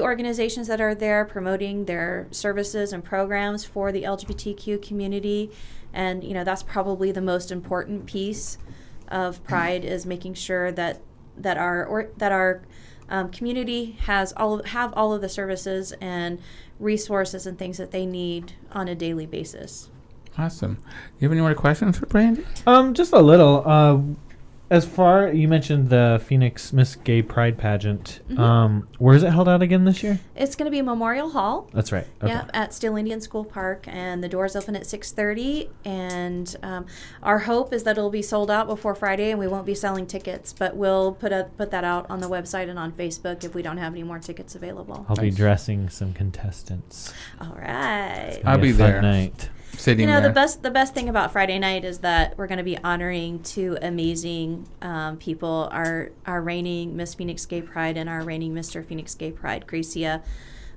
organizations that are there promoting their services and programs for the LGBTQ community, and that's probably the most important piece of Pride, is making sure that our community have all of the services and resources and things that they need on a daily basis. Awesome. You have any more questions for Brandi? Just a little. You mentioned the Phoenix Miss Gay Pride pageant. Where is it held out again this year? It's going to be Memorial Hall. That's right. Okay. Yeah, at Steel Indian School Park, and the doors open at 6:30. And our hope is that it'll be sold out before Friday, and we won't be selling tickets. But we'll put that out on the website and on Facebook if we don't have any more tickets available. I'll be dressing some contestants. All right. I'll be there. Night. Sitting there. the best thing about Friday night is that we're going to be honoring two amazing people, our reigning Miss Phoenix Gay Pride and our reigning Mr. Phoenix Gay Pride. Gracia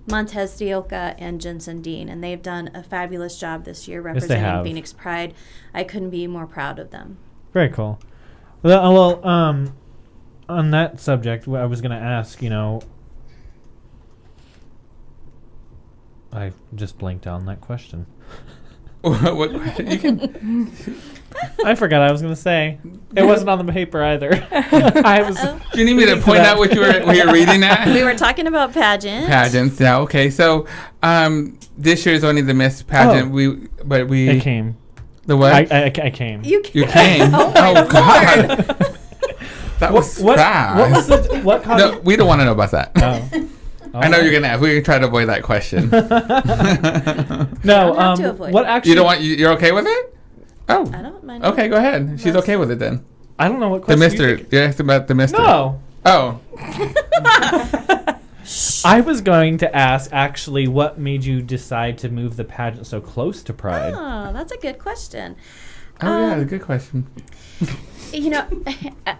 Montez Dioka and Jensen Dean, and they've done a fabulous job this year they representing have. Phoenix Pride. I couldn't be more proud of them. Very cool. Well, on that subject, I was going to ask, I just blanked on that question. What question? You can. I forgot I was going to say. It wasn't on the paper either. I was. Do you need me to point out what you were reading at? We were talking about pageants. Pageants. Yeah. Okay. So, this year is only the Miss pageant. Oh. I came. The what? I came. You came. Oh my God. That was fast. What caused No, we don't want to know about that. Oh. I know you're gonna ask. We can try to avoid that question. No. have to avoid what it. actually? You don't want. You're okay with it? Oh. I don't mind. Okay, go ahead. She's okay with it then. I don't know what The question. Mister. You asked about the Mister. No. Oh. I was going to ask actually what made you decide to move the pageant so close to Pride? Oh, that's a good question. Oh yeah, good question.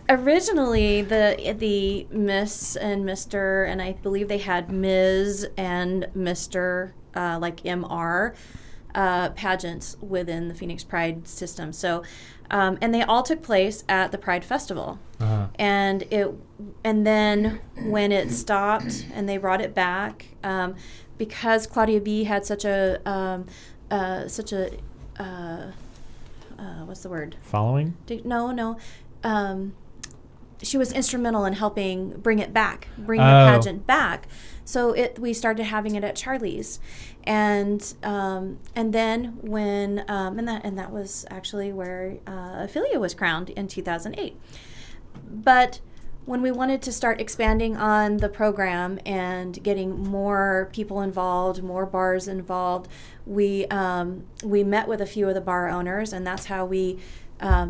Originally the Miss and Mr. and I believe they had Ms. and Mr. Like MR pageants within the Phoenix Pride system. So, and they all took place at the Pride Festival. Uh-huh. And then when it stopped and they brought it back, because Claudia B had such a what's the word? Following? No. She was instrumental in helping bring it back, the Oh. pageant back. So we started having it at Charlie's, and then when and that was actually where Afeelya was crowned in 2008. But when we wanted to start expanding on the program and getting more people involved, more bars involved, we met with a few of the bar owners, and that's how we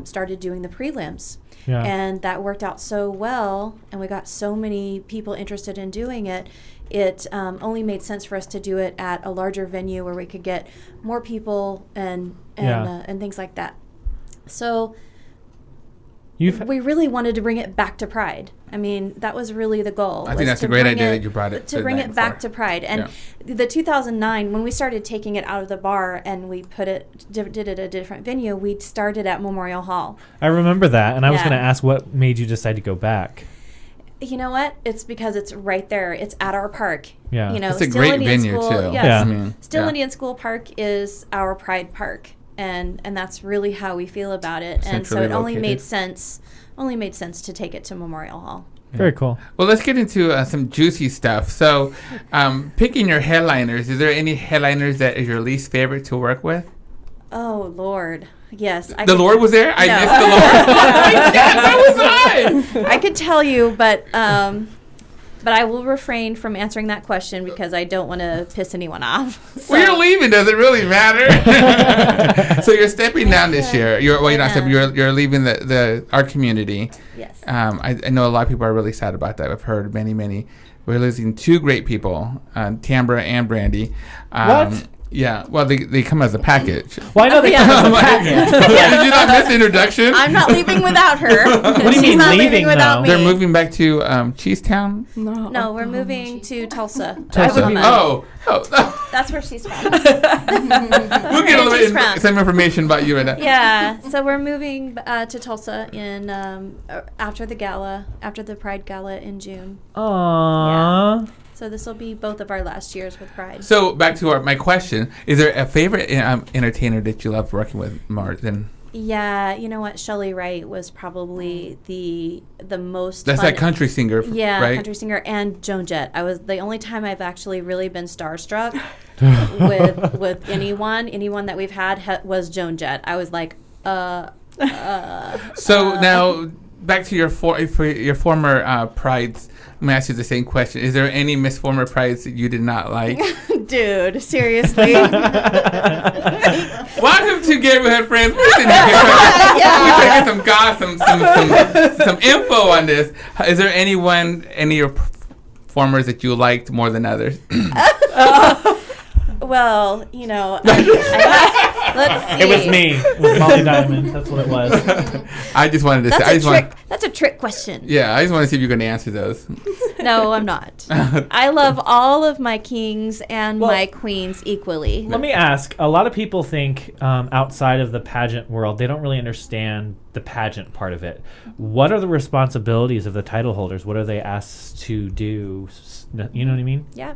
started doing the prelims. Yeah. And that worked out so well, and we got so many people interested in doing it. It only made sense for us to do it at a larger venue where we could get more people and things like that. So we really wanted to bring it back to Pride. I mean, that was really the goal. I think that's a great idea that you brought it to bring it back to Pride. And the 2009, when we started taking it out of the bar and we did it at a different venue, we started at Memorial Hall. I remember that, and I was Yeah. going to ask what made you decide to go back. You know what? It's because it's right there. It's at our park. Yeah. You know, It's a Still great Indian venue, School, too. Yes. Yeah. I mean, Still yeah. Indian School Park is our Pride Park, and that's really how we feel about it. And so Centrally it only made located. sense to take it to Memorial Hall. Very cool. Well, let's get into some juicy stuff. So, picking your headliners, is there any headliners that is your least favorite to work with? Oh Lord, yes. The Lord was there? I No. missed the Lord. That was I. I could tell you, but I will refrain from answering that question because I don't want to piss anyone off. So. Well, you're leaving. Does it really matter? So you're stepping down this year. You're not stepping. You're leaving our community. Yes. I know a lot of people are really sad about that. I've heard many. We're losing two great people, Tambra and Brandi. What? Yeah. Well, they come as a package. Well, I know they Yeah. come as a package. Did you not miss the introduction? I'm not leaving without her. What do you She's mean not leaving, leaving without though? me. They're moving back to Cheesetown. No, we're moving to Tulsa. Tulsa. Oklahoma. Oh. That's where she's from. We'll get a She's little from. some information about you right now. Yeah, so we're moving to Tulsa in after the Pride Gala in June. Aww. So this will be both of our last years with Pride. So back to my question: is there a favorite entertainer that you love working with more than? Yeah, you know what? Shelley Wright was probably the most. That's fun. that country singer, Yeah, right? country singer, and Joan Jett. I was the only time I've actually really been starstruck with anyone that we've had was Joan Jett. I was like, So now back to your former prides. Let me ask you the same question. Is there any Miss Former Prides that you did not like? Dude, seriously. Welcome to Gayborhood, friends. We're sitting here. We're taking some gossip, some info on this. Is there any of your performers that you liked more than others? Well, you know, let's see. It was me. It was Molly Diamond. That's what it was. I just wanted to say. That's a trick question. Yeah, I just want to see if you're going to answer those. No, I'm not. I love all of my kings and my queens equally. Let me ask. A lot of people think outside of the pageant world, they don't really understand the pageant part of it. What are the responsibilities of the title holders? What are they asked to do? You know what I mean? Yeah.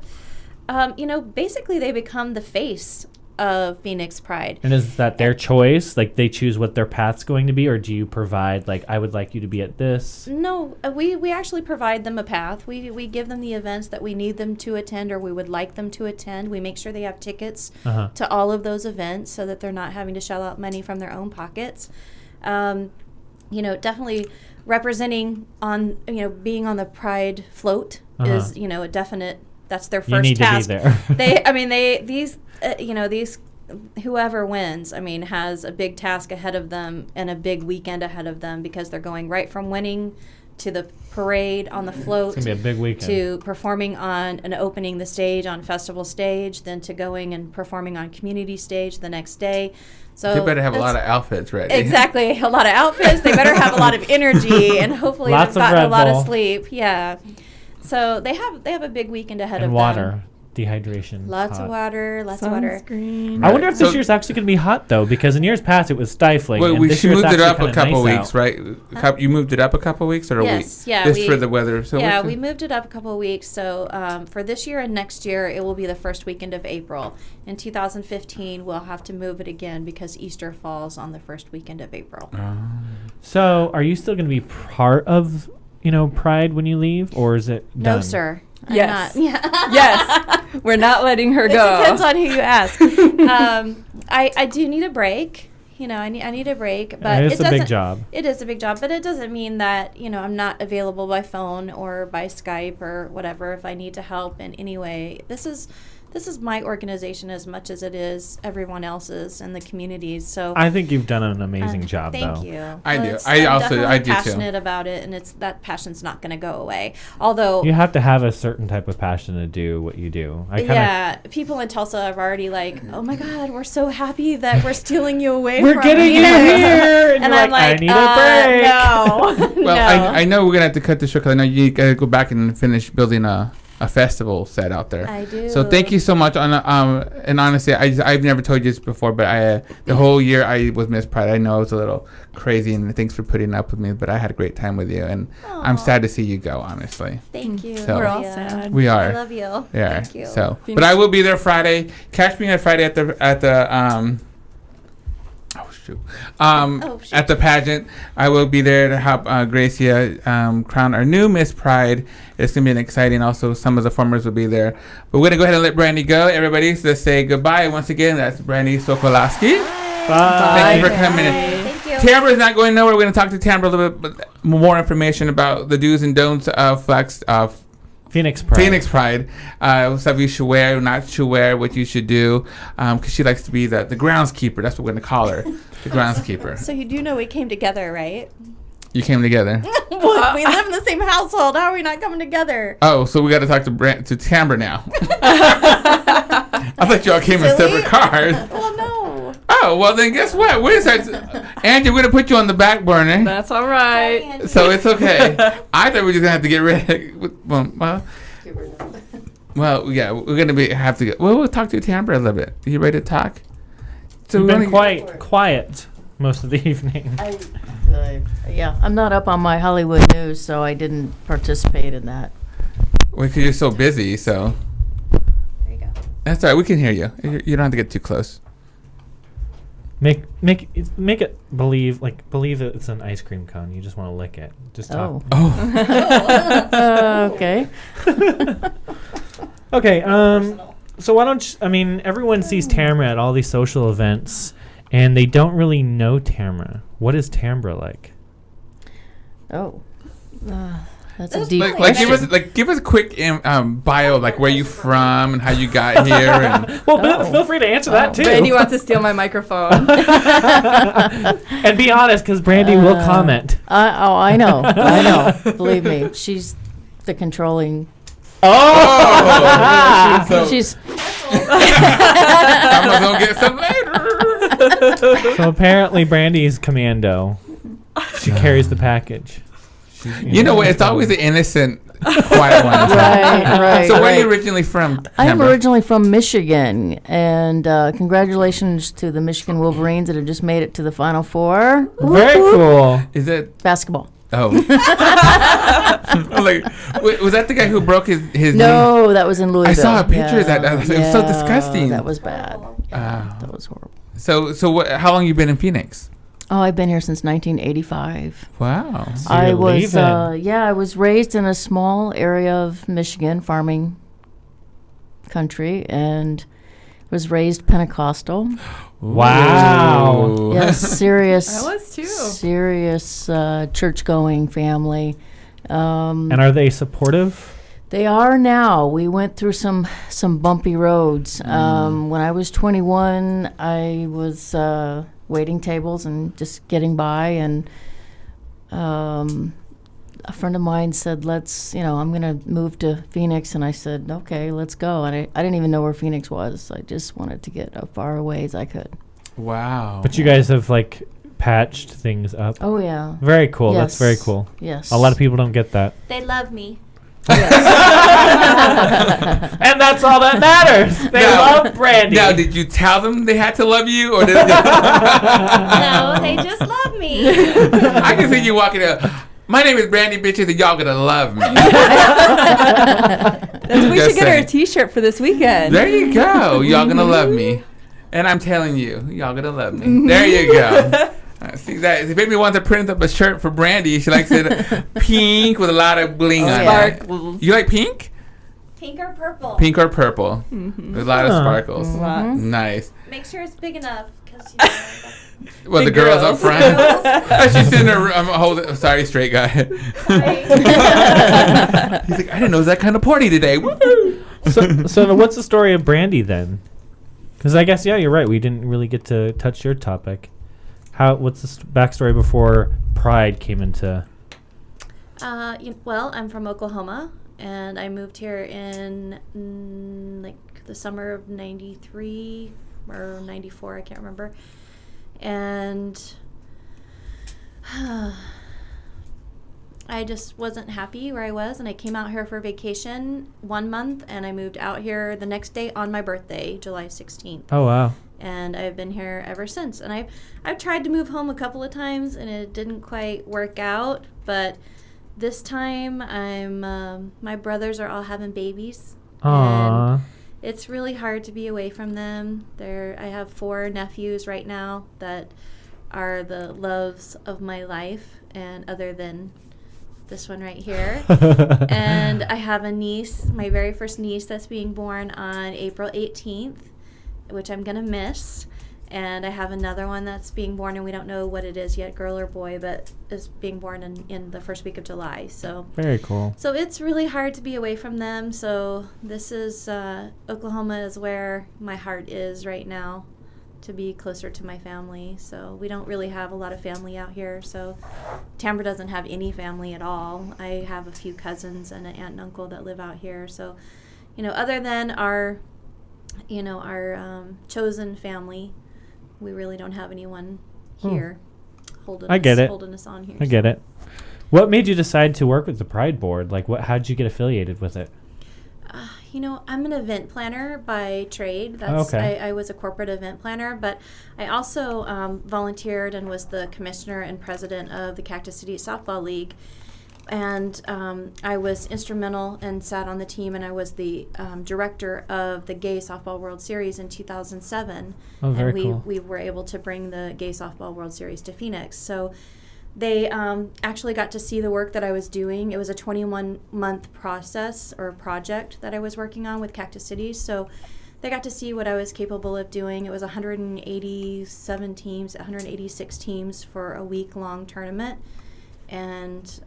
Basically they become the face of Phoenix Pride. And is that their choice? Like they choose what their path's going to be, or do you provide, like, I would like you to be at this? No, we actually provide them a path. We give them the events that we need them to attend or we would like them to attend. We make sure they have tickets to all of those events so that they're not having to shell out money from their own pockets. Definitely representing on, being on the Pride float is, a definite, that's their first you need task. To be there. These whoever wins, has a big task ahead of them and a big weekend ahead of them because they're going right from winning to the parade on the float. It's going to be a big weekend. To performing on and opening the stage on festival stage, then to going and performing on community stage the next day. So they better have a lot of outfits ready. Exactly. A lot of outfits. They better have a lot of energy and hopefully they've gotten a lot of sleep. Yeah. So they have a big weekend ahead of them. And water. Dehydration. Lots of water. Lots of water. I wonder if this year's actually going to be hot, though, because in years past it was stifling. Well, she moved it up a couple weeks, right? You moved it up a couple weeks or a week? Yes, yeah. Just for the weather. So we moved it up a couple of weeks. So for this year and next year, it will be the first weekend of April. In 2015, we'll have to move it again because Easter falls on the first weekend of April. So are you still going to be part of, Pride when you leave, or is it done? No, sir. Yes. Yeah. Yes. We're not letting her go. It depends on who you ask. I do need a break. I need a break. But it's a big job. It is a big job, but it doesn't mean that, I'm not available by phone or by Skype or whatever if I need to help in any way. This is my organization as much as it is everyone else's and the communities. So I think you've done an amazing job, thank though. You. I do. I do too. Passionate about it, and that passion's not going to go away. Although you have to have a certain type of passion to do what you do. People in Tulsa are already like, "Oh my God, we're so happy that we're stealing you away. We're getting you here," and I'm like, I need a break. No. Well, I know we're gonna have to cut the show because I know you gotta go back and finish building a festival set out there. I do. So thank you so much. And honestly, I've never told you this before, but the whole year I was Miss Pride. I know it was a little crazy, and thanks for putting up with me. But I had a great time with you, and I'm sad to see you go. Honestly, thank you. So we're all sad. We are. I love you. Yeah. Thank you. So, but I will be there Friday. Catch me on Friday at the at the pageant. I will be there to help Gracia crown our new Miss Pride. It's going to be an exciting, also some of the formers will be there. But we're going to go ahead and let Brandi go. Everybody, so let's say goodbye. Once again, that's Brandi Sokolosky. Bye. Thank you for coming in. Thank you. Tambra is not going nowhere. We're going to talk to Tambra a little bit more information about the do's and don'ts of Phoenix Pride. Stuff you should wear, not should wear, what you should do. Because she likes to be the groundskeeper. That's what we're going to call her. The groundskeeper. So you do know we came together, right? You came together. Well, we live in the same household. How are we not coming together? Oh, so we got to talk to Tambra now. I thought y'all came in separate cars. Well, no. Oh, well then guess what? Angie, we're going to put you on the back burner. That's all right. So it's okay. I thought we were just going to have to get rid of well, yeah, we're going to have to we'll talk to Tambra a little bit. Are you ready to talk? So you've been quite quiet most of the evening. I'm not up on my Hollywood news, so I didn't participate in that. Well, because you're so busy, so. There you go. That's all right. We can hear you. You don't have to get too close. Make it believe that it's an ice cream cone. You just want to lick it. Just talk. Okay. Okay. So why don't everyone sees Tambra at all these social events, and they don't really know Tambra. What is Tambra like? Oh, that's a deep question. Give us a quick bio, like where you from and how you got here. And feel free to answer that too. Brandi wants to steal my microphone. And be honest, because Brandi will comment. I know. Believe me, she's the controlling. Oh, she's. Someone's gonna get some later. So apparently, Brandi's commando. She carries the package. You know what? It's always the innocent quiet ones. Right. So where are you originally from? I am Tambra? originally from Michigan, and congratulations to the Michigan Wolverines that have just made it to the Final Four. Very cool. Is it? Basketball. Oh. I'm like, was that the guy who broke his knee? No, that was in Louisville. I saw a picture of that. It was so disgusting. That was bad. Yeah, that was horrible. So how long you been in Phoenix? Oh, I've been here since 1985. Wow. So I you're was, leaving. I was raised in a small area of Michigan, farming country, and was raised Pentecostal. Wow. Ooh. Yes, serious. I was too. Serious church-going family. And are they supportive? They are now. We went through some bumpy roads. When I was 21, I was waiting tables and just getting by, and a friend of mine said, I'm going to move to Phoenix, and I said, okay, let's go. And I didn't even know where Phoenix was. I just wanted to get as far away as I could. Wow. But you guys have like patched things up. Oh, yeah. Very cool. Yes. That's very cool. Yes. A lot of people don't get that. They love me. And that's all that matters. They love Brandi. Now, did you tell them they had to love you, or did No, they just love me. I can see you walking out. My name is Brandi, bitches, and y'all gonna love me. We should get her a T-shirt for this weekend. There you go. Y'all gonna love me, and I'm telling you, y'all gonna love me. There you go. See that? If baby wants to print up a shirt for Brandi, she likes it pink with a lot of bling on it. Sparkles. You like pink? Pink or purple. Pink or purple? With a lot of sparkles. Nice. Make sure it's big enough. Cause, Well, the Big girls up girls. front. She's sitting there. I'm holding. Sorry, straight guy. He's like, I didn't know it was that kind of party today. Woo-hoo. So what's the story of Brandi then? Because I guess, yeah, you're right. We didn't really get to touch your topic. What's the backstory before Pride came into? Well, I'm from Oklahoma, and I moved here in like the summer of '93 or '94. I can't remember. And I just wasn't happy where I was, and I came out here for vacation 1 month, and I moved out here the next day on my birthday, July 16th. Oh, wow. And I've been here ever since. And I've tried to move home a couple of times, and it didn't quite work out. But this time, my brothers are all having babies. Aww. And it's really hard to be away from them. I have 4 nephews right now that are the loves of my life, and other than this one right here. And I have a niece, my very first niece, that's being born on April 18th. Which I'm going to miss. And I have another one that's being born, and we don't know what it is yet, girl or boy, but is being born in the first week of July. So Very cool. So it's really hard to be away from them. So this is, Oklahoma is where my heart is right now, to be closer to my family. So we don't really have a lot of family out here. So Tambra doesn't have any family at all. I have a few cousins and an aunt and uncle that live out here. So, other than our chosen family, we really don't have anyone here holding us on here. I get it. What made you decide to work with the Pride Board? Like, how'd you get affiliated with it? I'm an event planner by trade. Okay. I was a corporate event planner, but I also volunteered and was the commissioner and president of the Cactus City Softball League. And I was instrumental and sat on the team, and I was the director of the Gay Softball World Series in 2007. Oh, very and cool. we were able to bring the Gay Softball World Series to Phoenix. So they actually got to see the work that I was doing. It was a 21-month process or project that I was working on with Cactus City. So they got to see what I was capable of doing. It was 186 teams for a week-long tournament. And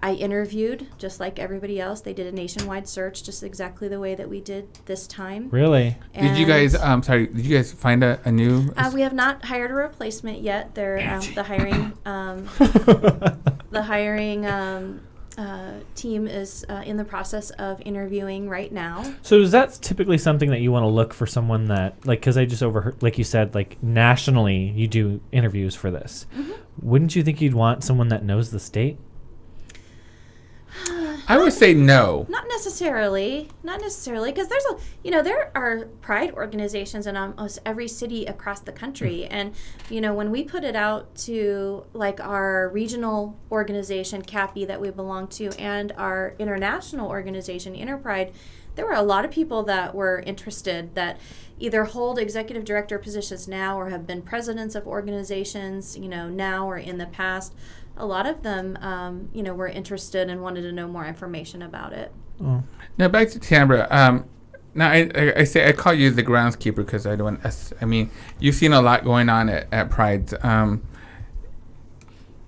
I interviewed, just like everybody else. They did a nationwide search, just exactly the way that we did this time. Really? Did you guys? Did you guys find a new? We have not hired a replacement yet. They're the hiring team is in the process of interviewing right now. So is that typically something that you want to look for someone that, like, because I just overheard, like you said, like nationally you do interviews for this. Mm-hmm. Wouldn't you think you'd want someone that knows the state? I would say no. Not necessarily, because there are pride organizations in almost every city across the country, and when we put it out to like our regional organization CAPI that we belong to, and our international organization Interpride, there were a lot of people that were interested that either hold executive director positions now or have been presidents of organizations, now or in the past. A lot of them, were interested and wanted to know more information about it. Oh. Now back to Tambra. Now I call you the groundskeeper because you've seen a lot going on at Pride. And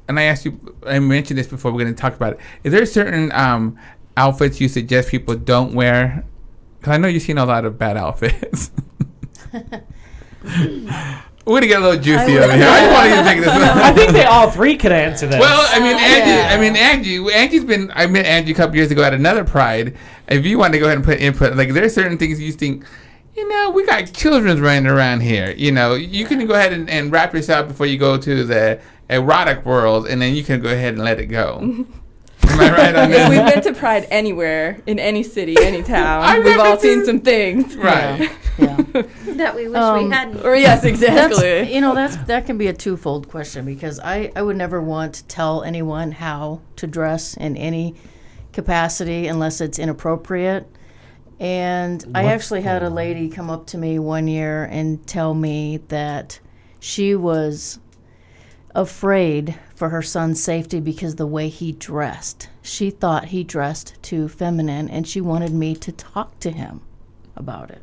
I asked you, I mentioned this before. We're going to talk about it. Is there certain outfits you suggest people don't wear? Because I know you've seen a lot of bad outfits. We're going to get a little juicy over here. I just want you to take this. I think they all three could answer this. Well, Angie's been, I met Angie a couple years ago at another Pride. If you want to go ahead and put input, like there's certain things you think, we got children running around here. You can go ahead and wrap yourself before you go to the erotic world, and then you can go ahead and let it go. Am I right on If we've been to Pride anywhere, in any city, any town, we've all seen some things. Right. Yeah. That we wish we hadn't. Or yes, exactly. That can be a twofold question, because I would never want to tell anyone how to dress in any capacity unless it's inappropriate. And I actually had a lady come up to me one year and tell me that she was afraid for her son's safety because the way he dressed. She thought he dressed too feminine, and she wanted me to talk to him about it.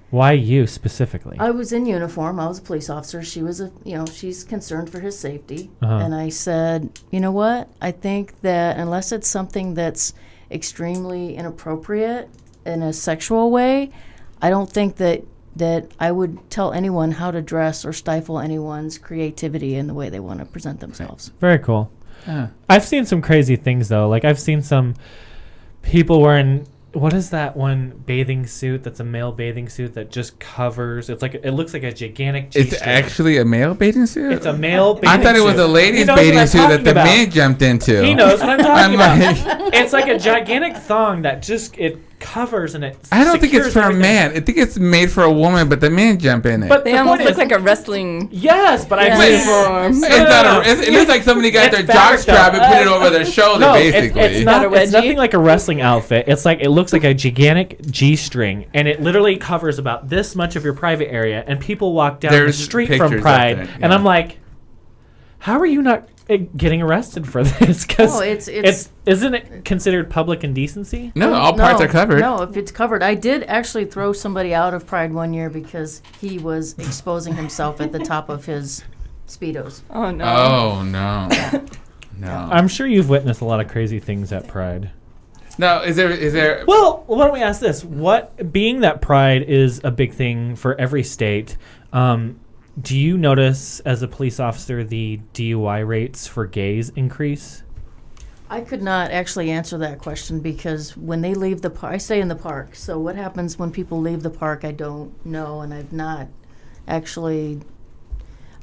Why you specifically? I was in uniform. I was a police officer. She was she's concerned for his safety. Uh-huh. And I said, you know what? I think that unless it's something that's extremely inappropriate in a sexual way, I don't think that I would tell anyone how to dress or stifle anyone's creativity in the way they want to present themselves. Very cool. I've seen some crazy things, though. Like, I've seen some people wearing, what is that one bathing suit that's a male bathing suit that just covers, it looks like a gigantic G-string. It's actually a male bathing suit? It's a male bathing suit. I thought it was a ladies' bathing suit that the men jumped into. He knows what I'm talking about. It's like a gigantic thong that it covers and it I don't think it's for a man. I think it's made for a woman, but the men jump in it. But they almost look like a wrestling. Yes, but uniform. It looks like somebody got their jock strap and put it over their shoulder, basically. It's nothing like a wrestling outfit. It looks like a gigantic G-string, and it literally covers about this much of your private area, and people walk down the street from Pride, and I'm like, how are you not getting arrested for this? Because isn't it considered public indecency? No, all parts are covered. No, if it's covered. I did actually throw somebody out of Pride one year because he was exposing himself at the top of his Speedos. Oh, no. Oh, no. No. I'm sure you've witnessed a lot of crazy things at Pride. Now, is there... Well, why don't we ask this? Being that Pride is a big thing for every state, do you notice, as a police officer, the DUI rates for gays increase? I could not actually answer that question because when they leave the park, I stay in the park. So what happens when people leave the park, I don't know, and I've not actually.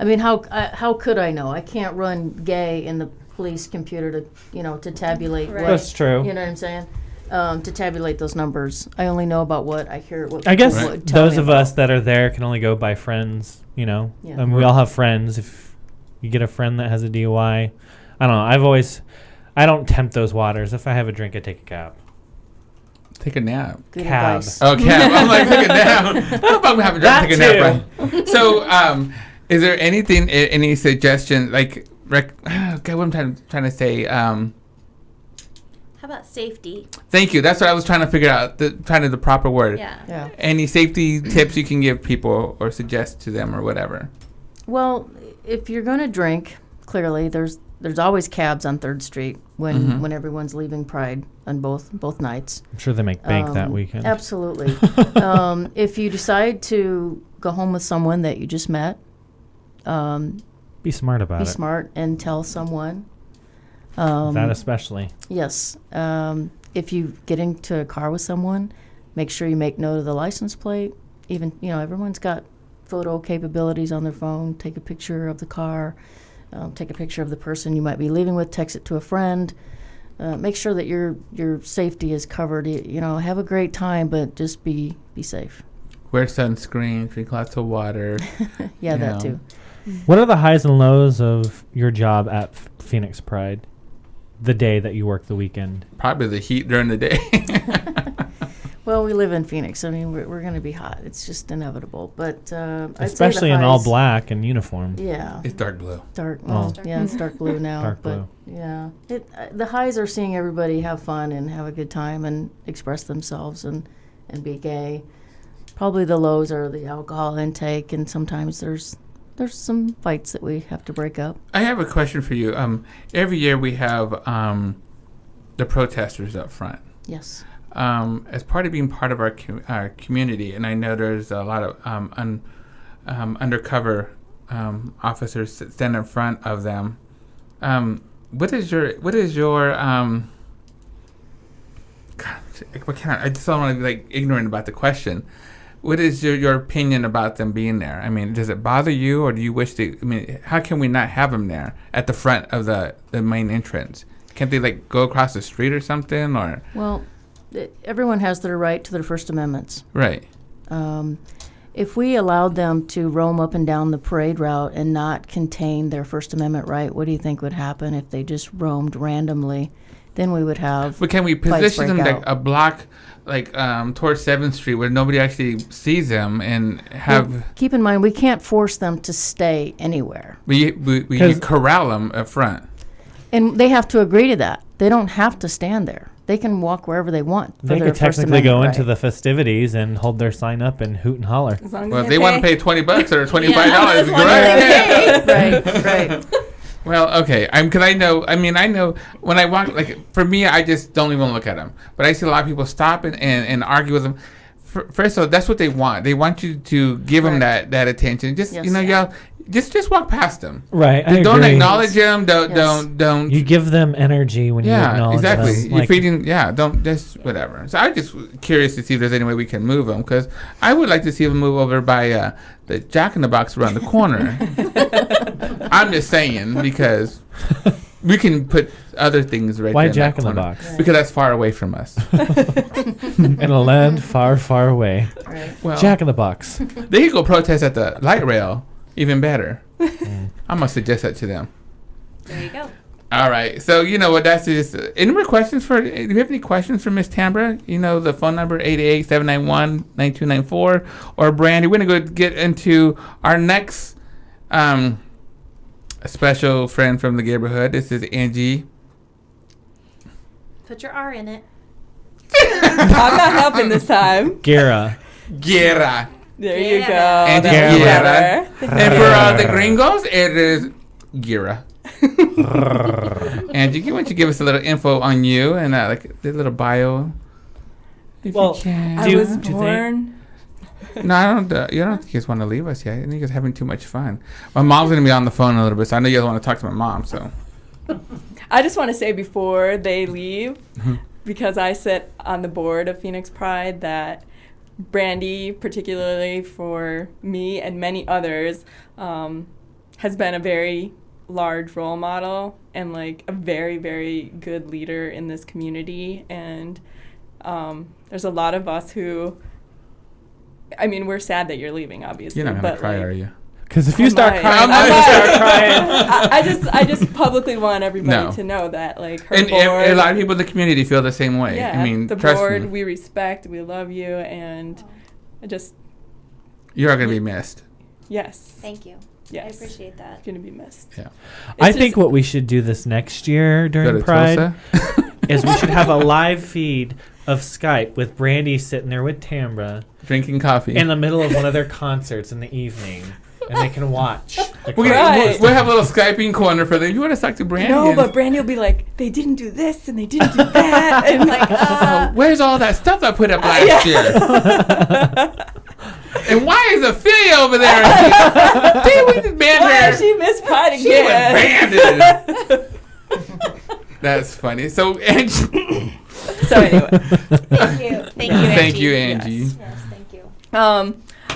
I mean, how could I know? I can't run gay in the police computer to tabulate. Right. That's true. You know what I'm saying? To tabulate those numbers, I only know about what I hear. I guess those of us that are there can only go by friends. Yeah. We all have friends. If you get a friend that has a DUI, I don't know. I don't tempt those waters. If I have a drink, I take a cab. Take a nap. Good Cab. advice. Oh, cab. I'm like, take a nap. I don't know if I'm going to have a drink, take a nap. Right? So, is there any suggestion, like, what I'm trying to say, How about safety? Thank you. That's what I was trying to figure out, the proper word. Yeah. Any safety tips you can give people or suggest to them or whatever? Well, if you're going to drink, clearly there's always cabs on 3rd Street when everyone's leaving Pride on both nights. I'm sure they make bank that weekend. Absolutely. If you decide to go home with someone that you just met, be smart about it. Be smart and tell someone. That especially. Yes. If you get into a car with someone, make sure you make note of the license plate. Even, everyone's got photo capabilities on their phone. Take a picture of the car. Take a picture of the person you might be leaving with. Text it to a friend. make sure that your safety is covered. Have a great time, but just be safe. Wear sunscreen, drink lots of water. Yeah, that too. What are the highs and lows of your job at Phoenix Pride? The day that you work the weekend? Probably the heat during the day. Well, we live in Phoenix. I mean, we're going to be hot. It's just inevitable. But especially in all black and uniform. Yeah. It's dark blue. It's dark blue now. Dark but blue. Yeah, the highs are seeing everybody have fun and have a good time and express themselves and be gay. Probably the lows are the alcohol intake, and sometimes there's some fights that we have to break up. I have a question for you. Every year we have the protesters up front. Yes. As part of being part of our community, and I know there's a lot of undercover officers that stand in front of them. What is your God, I just don't want to be like ignorant about the question. What is your opinion about them being there? I mean, does it bother you, or do you wish how can we not have them there at the front of the main entrance? Can't they like go across the street or something, or? Well, everyone has their right to their First Amendments. Right. If we allowed them to roam up and down the parade route and not contain their First Amendment right, what do you think would happen if they just roamed randomly? Then we would have. But can we position them like a block, like towards 7th Street, where nobody actually sees them, and have? Well, keep in mind, we can't force them to stay anywhere. We corral them up front. And they have to agree to that. They don't have to stand there. They can walk wherever they want. They could technically go into the festivities and hold their sign up and hoot and holler. Well, if they want to pay $20 or $25, right. Well, okay. Because I know when I walk, like for me, I just don't even look at them. But I see a lot of people stop and argue with them. First of all, that's what they want. They want you to give them that attention. Just y'all. Just walk past them. Right. Don't acknowledge them. Don't. You give them energy when you acknowledge them. Exactly. You're feeding. Yeah. Don't just whatever. So I'm just curious to see if there's any way we can move them, because I would like to see them move over by the Jack in the Box around the corner. I'm just saying, because we can put other things right there. Why Jack in the Box? Right. Because that's far away from us. In a land far, far away. Right. Well, Jack in the Box. They could go protest at the light rail. Even better. I'm going to suggest that to them. There you go. All right. So, you know what, that's just... Any more questions do you have any questions for Miss Tambra? You know, the phone number, 888-791-9294. Or Brandi. We're going to go get into our next special friend from the Gayborhood. This is Angie. Put your R in it. I'm not helping this time. Guerra. There you go. Angie Guerra. And for the gringos, it is Guerra. Angie, why don't you give us a little info on you and like the little bio? Well, I was born. No, I don't. You don't think you guys want to leave us yet? I think you guys are having too much fun. My mom's gonna be on the phone in a little bit, so I know you guys want to talk to my mom. So I just want to say before they leave, because I sit on the board of Phoenix Pride, that Brandi, particularly for me and many others, has been a very large role model and like a very, very good leader in this community. And there's a lot of us who, I mean, we're sad that you're leaving, obviously. You're not gonna cry, are you? Because if you start crying, I'm gonna start crying. I just publicly want everybody to know that, like, her board, a lot of people in the community feel the same way. Yeah, I mean, the board, we respect, we love you, and you are going to be missed. Yes. Thank you. Yes. I appreciate that. Going to be missed. Yeah. I think what we should do this next year during Pride is we should have a live feed of Skype with Brandi sitting there with Tambra drinking coffee in the middle of one of their concerts in the evening. And they can watch. We'll have a little Skyping corner for them. You want to talk to Brandi? No, but Brandi will be like, they didn't do this and they didn't do that. And like, where's all that stuff I put up last year? And why is Afeelya over there? We just banned her. She missed Pride again. She was banned. That's funny. So, Angie. So anyway. Thank you, Angie. Yes, thank you.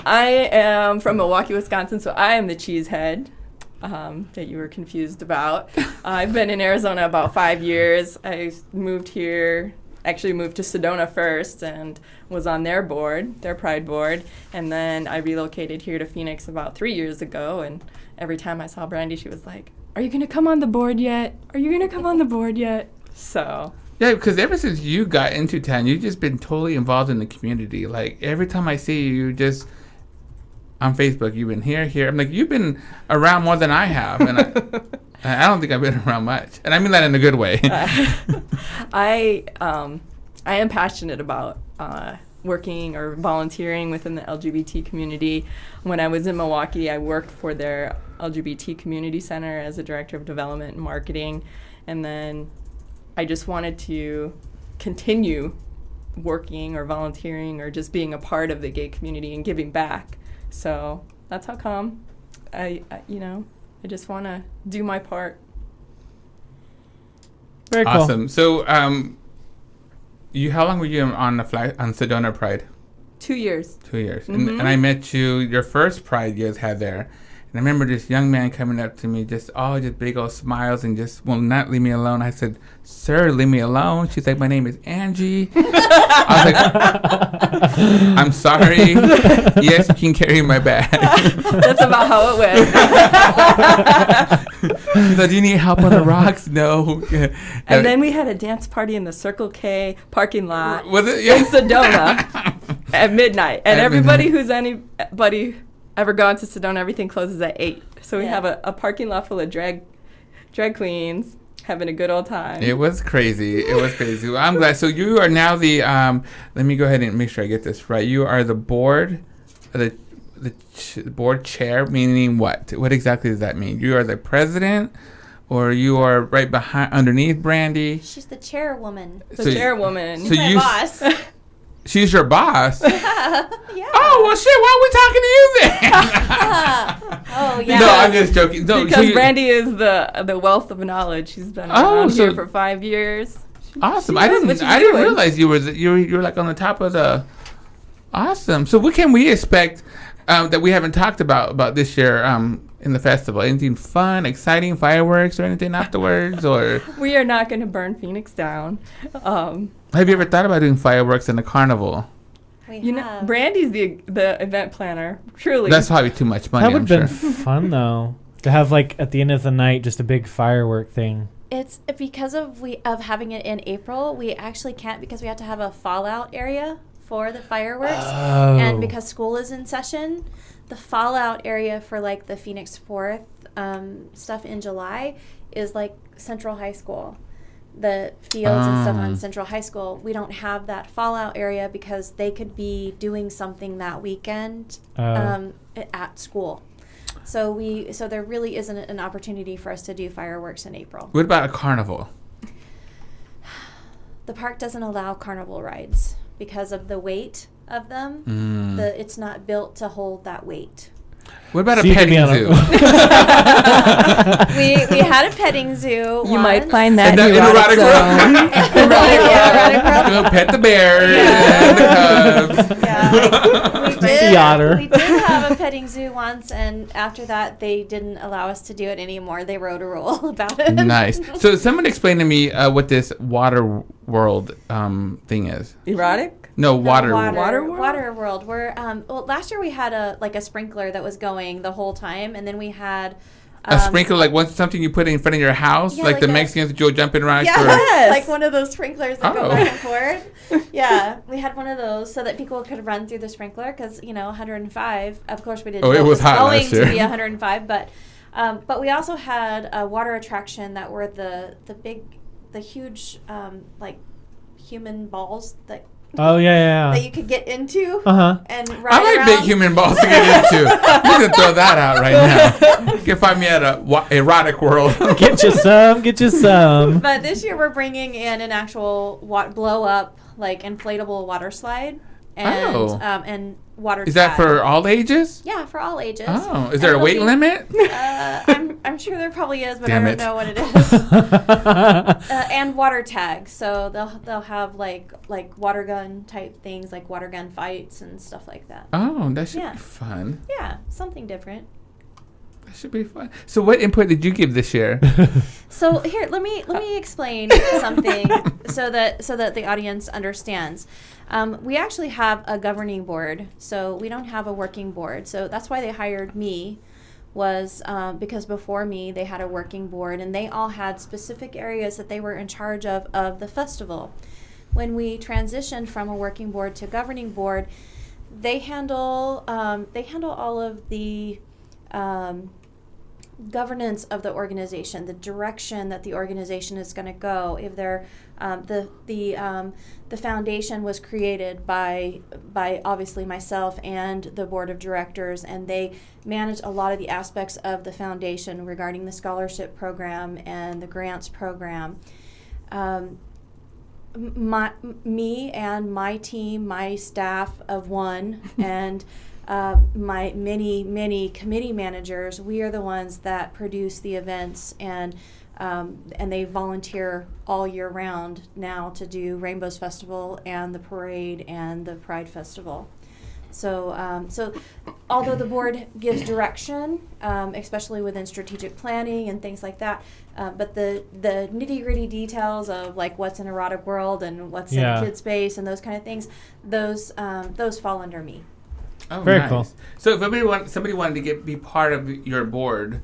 I am from Milwaukee, Wisconsin, so I am the cheesehead. that you were confused about. I've been in Arizona about 5 years. I moved here, actually moved to Sedona first and was on their board, their Pride board. And then I relocated here to Phoenix about 3 years ago. And every time I saw Brandi, she was like, "Are you going to come on the board yet? Are you going to come on the board yet?" So... Yeah, because ever since you got into town, you've just been totally involved in the community. Like, every time I see you, you just... On Facebook, you've been here. I'm like, you've been around more than I have. And I don't think I've been around much. And I mean that in a good way. I am passionate about working or volunteering within the LGBT community. When I was in Milwaukee, I worked for their LGBT community center as a director of development and marketing. And then I just wanted to continue working or volunteering or just being a part of the gay community and giving back. So that's how come I just want to do my part. Very cool. Awesome. So, how long were you on Sedona Pride? 2 years. 2 years. Mm-hmm. And I met you, your first Pride you guys had there. And I remember this young man coming up to me, just big old smiles and just will not leave me alone. I said, "Sir, leave me alone." She's like, "My name is Angie." I was like, "I'm sorry. Yes, you can carry my bag." That's about how it went. She's like, "Do you need help on the rocks?" No. And then we had a dance party in the Circle K parking lot Was it? Yeah. in Sedona at midnight. And who's anybody ever gone to Sedona, everything closes at 8. So we have a parking lot full of drag queens having a good old time. It was crazy. Well, I'm glad. So you are now the, let me go ahead and make sure I get this right. You are the board, the board chair, meaning what? What exactly does that mean? You are the president, or you are right underneath Brandi? She's the chairwoman. The chairwoman. So my boss. She's your boss? Yeah. Oh, well, shit, why are we talking to you then? Oh, yeah. No, I'm just joking. No, because Brandi is the wealth of knowledge. She's been around here for 5 years. Awesome. I didn't realize you were like on the top of the... Awesome. So what can we expect that we haven't talked about this year in the festival? Anything fun, exciting, fireworks or anything afterwards? Or we are not going to burn Phoenix down. Have you ever thought about doing fireworks in the carnival? Brandi's the event planner. Truly, that's probably too much money. That would have been fun though, to have like at the end of the night just a big firework thing. It's because of having it in April. We actually can't because we have to have a fallout area for the fireworks, and because school is in session, the fallout area for like the Phoenix 4th stuff in July is like Central High School. The fields and stuff on Central High School, we don't have that fallout area because they could be doing something that weekend at school. So there really isn't an opportunity for us to do fireworks in April. What about a carnival? The park doesn't allow carnival rides because of the weight of them. It's not built to hold that weight. What about a petting zoo? We had a petting zoo. You might find that in erotic zone. Erotic. Pet the bears and the cubs. Yeah, we did have a petting zoo once, and after that, they didn't allow us to do it anymore. They wrote a rule about it. Nice. So someone explain to me what this water world thing is. Erotic? No, water world. We're last year we had a sprinkler that was going the whole time, and then we had a sprinkler, like something you put in front of your house, like the Mexicans that you'll jump in rides. Yes, like one of those sprinklers that go back and forth. Yeah, we had one of those so that people could run through the sprinkler because 105. Of course, we didn't. Oh, it was hot last year. Going to be 105, but we also had a water attraction that were the huge like human balls that. Oh yeah. That you could get into and ride I like big human balls to get into. You can throw that out right now. You can find me at a erotic world. Get you some. But this year we're bringing in an actual blow up like inflatable water slide and water. Is that for all ages? Yeah, for all ages. Oh, is there a weight limit? I'm sure there probably is, but Damn I don't know what it is. And water tags, so they'll have like water gun type things, like water gun fights and stuff like that. Oh, that should be fun. Yeah, something different. That should be fun. So what input did you give this year? So here, let me explain something so that the audience understands. We actually have a governing board, so we don't have a working board. So that's why they hired me, was because before me they had a working board, and they all had specific areas that they were in charge of the festival. When we transitioned from a working board to governing board, they handle all of the governance of the organization, the direction that the organization is going to go. If they're the foundation was created by obviously myself and the board of directors, and they manage a lot of the aspects of the foundation regarding the scholarship program and the grants program. Me and my team, my staff of one, and my many committee managers, we are the ones that produce the events, and they volunteer all year round now to do Rainbows Festival and the parade and the Pride Festival. So although the board gives direction, especially within strategic planning and things like that, but the nitty-gritty details of like what's in Erotic World and what's in Kid Space and those kind of things, those fall under me. Oh, very nice. cool. So if somebody wanted to be part of your board,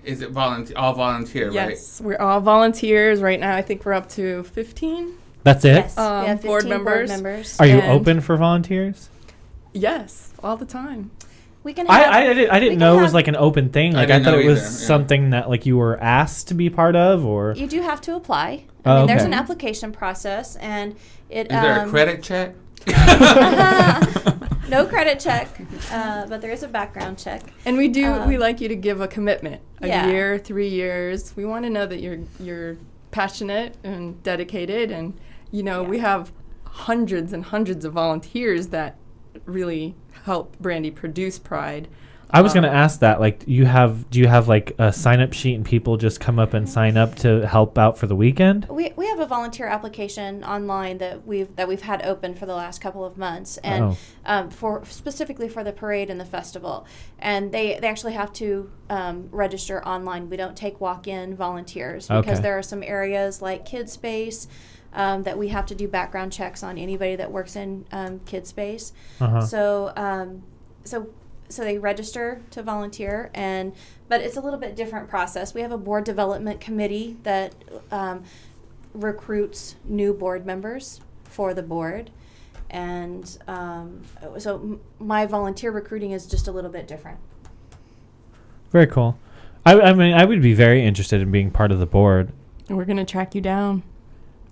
is it all volunteer, right? Yes, we're all volunteers right now. I think we're up to 15. That's it? Yes, we have 15 board members. Are you And- open for volunteers? Yes, all the time. We can have, I didn't know it was like an open thing. Like I didn't thought know it was either, yeah. something that like you were asked to be part of, or you do have to apply. Oh, I mean, there's okay. an application process, and it. Is there a credit check? No credit check, but there is a background check. And we like you to give a commitment. A Yeah. year, 3 years. We want to know that you're passionate and dedicated, and we have hundreds and hundreds of volunteers that really help Brandi produce Pride. I was going to ask that. Like, do you have like a sign up sheet and people just come up and sign up to help out for the weekend? We have a volunteer application online that we've had open for the last couple of months, and for specifically for the parade and the festival. And they actually have to register online. We don't take walk-in volunteers because there are some areas like Kid Space that we have to do background checks on anybody that works in Kid Space. So they register to volunteer, but it's a little bit different process. We have a board development committee that recruits new board members for the board, and so my volunteer recruiting is just a little bit different. Very cool. I mean, I would be very interested in being part of the board. And we're going to track you down.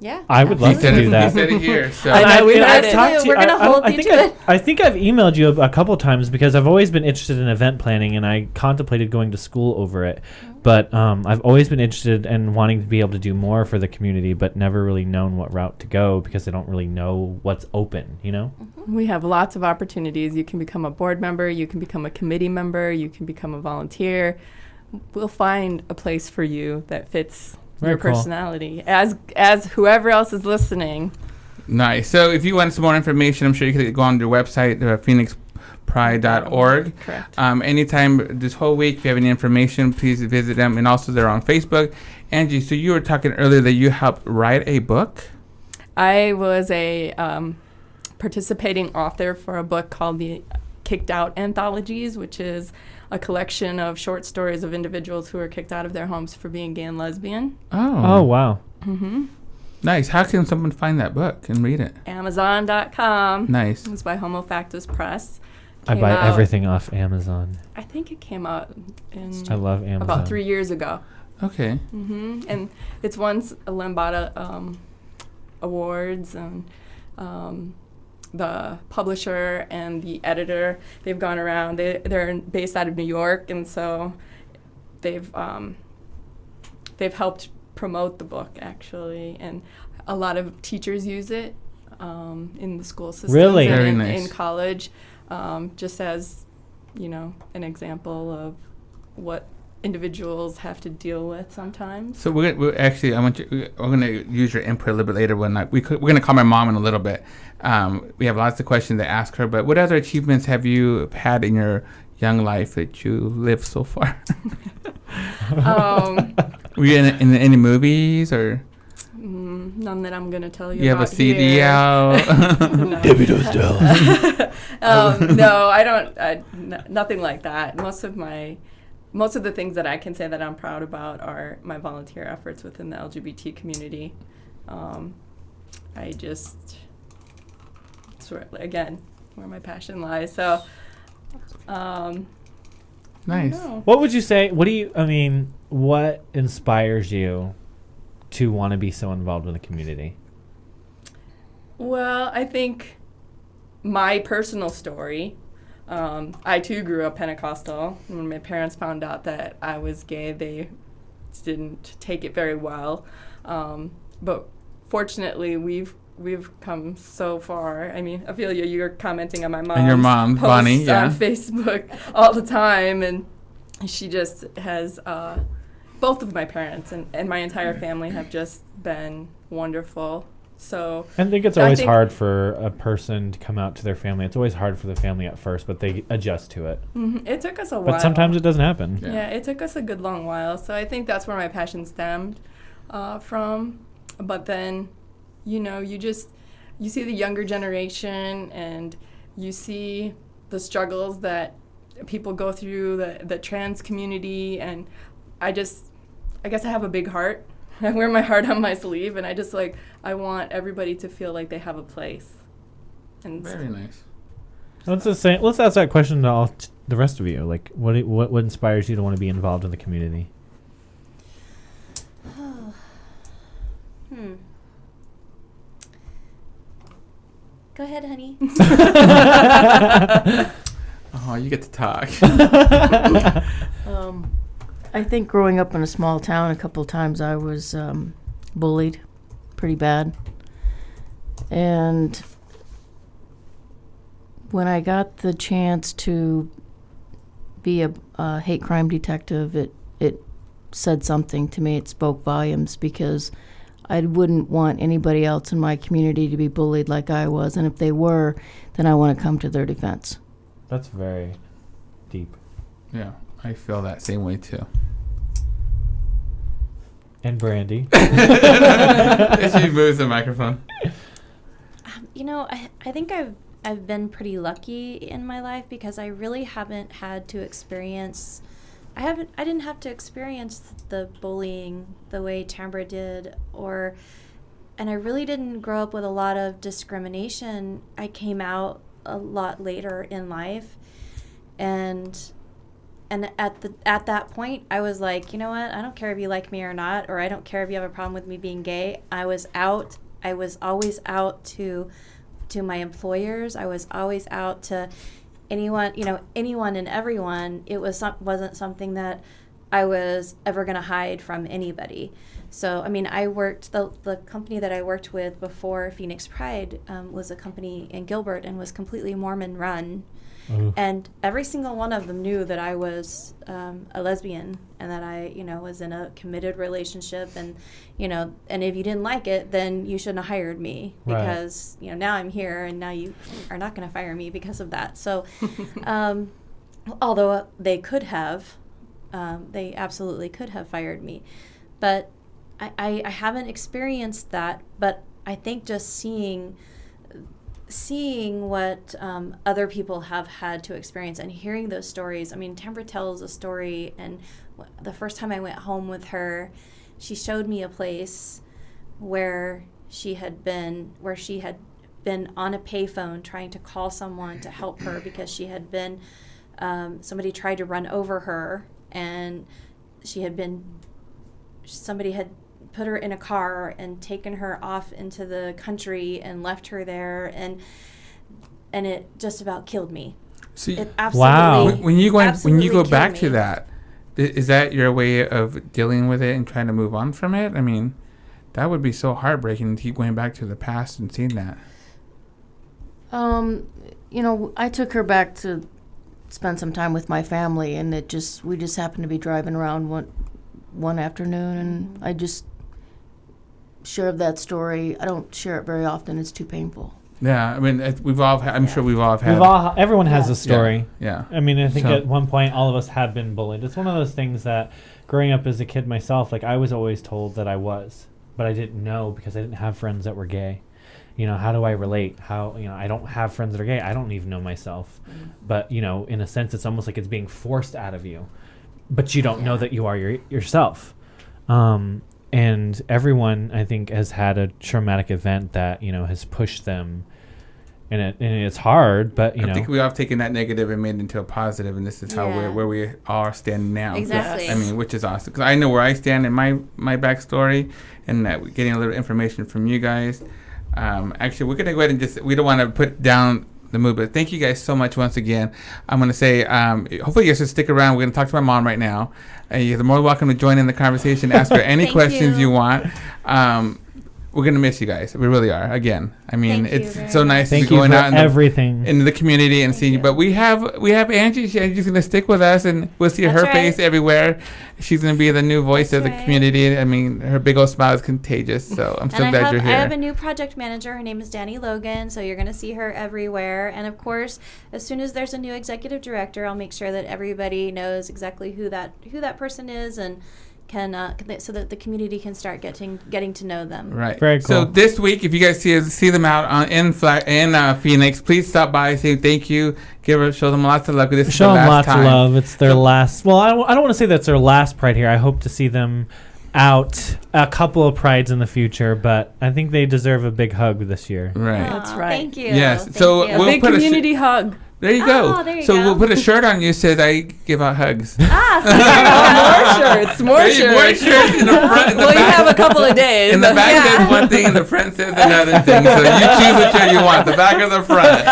Yeah, I would love to do that. You said it here. So. I know, we And heard I've it. talked to We're gonna hold you to it. I think I've emailed you a couple times because I've always been interested in event planning, and I contemplated going to school over it. But I've always been interested in wanting to be able to do more for the community, but never really known what route to go because I don't really know what's open, We have lots of opportunities. You can become a board member. You can become a committee member. You can become a volunteer. We'll find a place for you that fits Very your cool. personality, as whoever else is listening. Nice. So if you want some more information, I'm sure you could go on their website, phoenixpride.org. Correct. Anytime this whole week, if you have any information, please visit them. And also they're on Facebook. Angie, so you were talking earlier that you helped write a book. I was a participating author for a book called the Kicked Out Anthologies, which is a collection of short stories of individuals who are kicked out of their homes for being gay and lesbian. Oh, wow. Mm-hmm. Nice. How can someone find that book and read it? Amazon.com. Nice. It's by Homo Factus Press. I Came buy out- everything off Amazon. I think it came out in I love Amazon. about 3 years ago. Okay. Mm-hmm. And it's won a Lambada awards, and the publisher and the editor, they've gone around. They're based out of New York, and so they've helped promote the book, actually, and a lot of teachers use it in the school system. Really? Very in, nice. in college, just as an example of what individuals have to deal with sometimes. So we're going to use your input a little bit later. We're going to call my mom in a little bit. We have lots of questions to ask her. But what other achievements have you had in your young life that you lived so far? Um, Were you in any movies or? None that I'm gonna tell you. You have a about CD here. out? No. Debbie does tell. No, I don't. Nothing like that. Most of the things that I can say that I'm proud about are my volunteer efforts within the LGBT community. I just, again, where my passion lies. So, Nice. What would you say? What inspires you to want to be so involved in the community? Well, I think my personal story, I too grew up Pentecostal. When my parents found out that I was gay, they didn't take it very well. But fortunately, we've come so far. I mean, Afeelya, you're commenting on my mom's And your mom, posts Bonnie, yeah. on Facebook all the time, and she just has both of my parents and my entire family have just been wonderful. So I think it's always hard for a person to come out to their family. It's always hard for the family at first, but they adjust to it. It took us a while. But sometimes it doesn't happen. Yeah, it took us a good long while. So I think that's where my passion stemmed from. But then, you see the younger generation and you see the struggles that people go through, the trans community, and I guess I have a big heart. I wear my heart on my sleeve, and I want everybody to feel like they have a place. And Very nice. Let's ask that question to all the rest of you. Like, what inspires you to want to be involved in the community? Go ahead, honey. Oh, you get to talk. I think growing up in a small town, a couple of times I was bullied pretty bad. And when I got the chance to be a hate crime detective, it said something to me. It spoke volumes because I wouldn't want anybody else in my community to be bullied like I was. And if they were, then I want to come to their defense. That's very deep. Yeah, I feel that same way too. And Brandi. She moves the microphone. I think I've been pretty lucky in my life because I really haven't had to experience. I didn't have to experience the bullying the way Tambra did, and I really didn't grow up with a lot of discrimination. I came out a lot later in life, and at that point I was like, you know what, I don't care if you like me or not, or I don't care if you have a problem with me being gay. I was always out to my employers. I was always out to anyone and everyone. It wasn't something that I was ever going to hide from anybody. So, I mean, the company that I worked with before Phoenix Pride was a company in Gilbert and was completely Mormon run. And every single one of them knew that I was a lesbian and that I, was in a committed relationship. And, and if you didn't like it, then you shouldn't have hired me because, now I'm here and now you are not going to fire me because of that. So, although they could have, they absolutely could have fired me. But I haven't experienced that. But I think just seeing what other people have had to experience and hearing those stories. I mean, Tambra tells a story, and the first time I went home with her, she showed me a place where she had been on a payphone trying to call someone to help her because she had been somebody tried to run over her, and somebody had put her in a car and taken her off into the country and left her there, and it just about killed me. See, it absolutely, when you go back me. to that, is that your way of dealing with it and trying to move on from it? I mean, that would be so heartbreaking to keep going back to the past and seeing that. I took her back to spend some time with my family, and we just happened to be driving around one afternoon, and I just shared that story. I don't share it very often. It's too painful. Yeah, I mean, we've all. I'm sure we've all had. Everyone has a story. Yeah. I mean, I think So- at one point all of us have been bullied. It's one of those things that, growing up as a kid myself, like I was always told that I was, but I didn't know because I didn't have friends that were gay. How do I relate? I don't have friends that are gay. I don't even know myself. But, in a sense, it's almost like it's being forced out of you. But you don't know that you are yourself. And everyone, I think, has had a traumatic event that, has pushed them. And it's hard, but, I think we all have taken that negative and made it into a positive, and this is how where we are standing now. Exactly. I mean, which is awesome. Because I know where I stand in my backstory, and getting a little information from you guys. Actually, we're going to go ahead and we don't want to put down the mood, but thank you guys so much once again. I'm going to say, hopefully you guys will stick around. We're going to talk to my mom right now. You're more than welcome to join in the conversation, ask her any questions you want. We're going to miss you guys. We really are. Again, I mean, it's so nice to be going out in the community and seeing you. But we have Angie. Angie's going to stick with us, and we'll see her face everywhere. She's going to be the new voice of the community. I mean, her big old smile is contagious. So I'm so glad you're here. I have a new project manager. Her name is Danny Logan. So you're going to see her everywhere. And of course, as soon as there's a new executive director, I'll make sure that everybody knows exactly who that person is and so that the community can start getting to know them. Right. Very cool. So this week, if you guys see them out in Phoenix, please stop by, say thank you, show them lots of love. This show them lots of love. It's their last. Well, I don't want to say that's their last Pride here. I hope to see them out a couple of Prides in the future, but I think they deserve a big hug this year. Right. That's right. Thank you. Yes. Thank so you. we'll Big put community hug. There you go. There you so go. we'll put a shirt on you says I give out hugs. More shirts. More shirts in the front. Well, you have a couple of days. In the back says one thing, and the front says another thing. So you choose which shirt you want, the back or the front.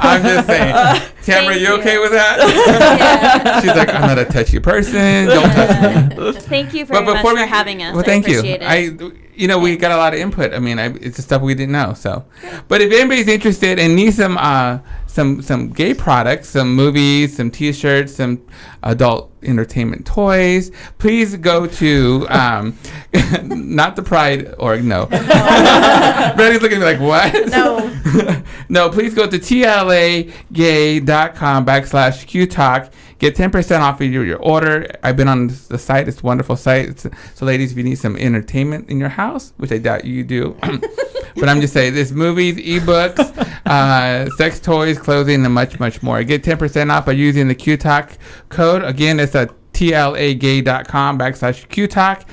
I'm just saying. Tambra, you okay with that? She's like, I'm not a touchy person. Don't touch me. Thank you very much for having us. Well, thank I appreciate it. We got a lot of input. I mean, it's the stuff we didn't know. So, but if anybody's interested and needs some gay products, some movies, some T-shirts, some adult entertainment toys, please go to not the Pride org. No. Brandy's looking at me like, what? No. No. Please go to tlagay.com/QTalk. Get 10% off of your order. I've been on the site. It's a wonderful site. So, ladies, if you need some entertainment in your house, which I doubt you do, but I'm just saying, there's movies, ebooks, sex toys, clothing, and much, much more. Get 10% off by using the QTalk code. Again, it's at tlagay.com/QTalk,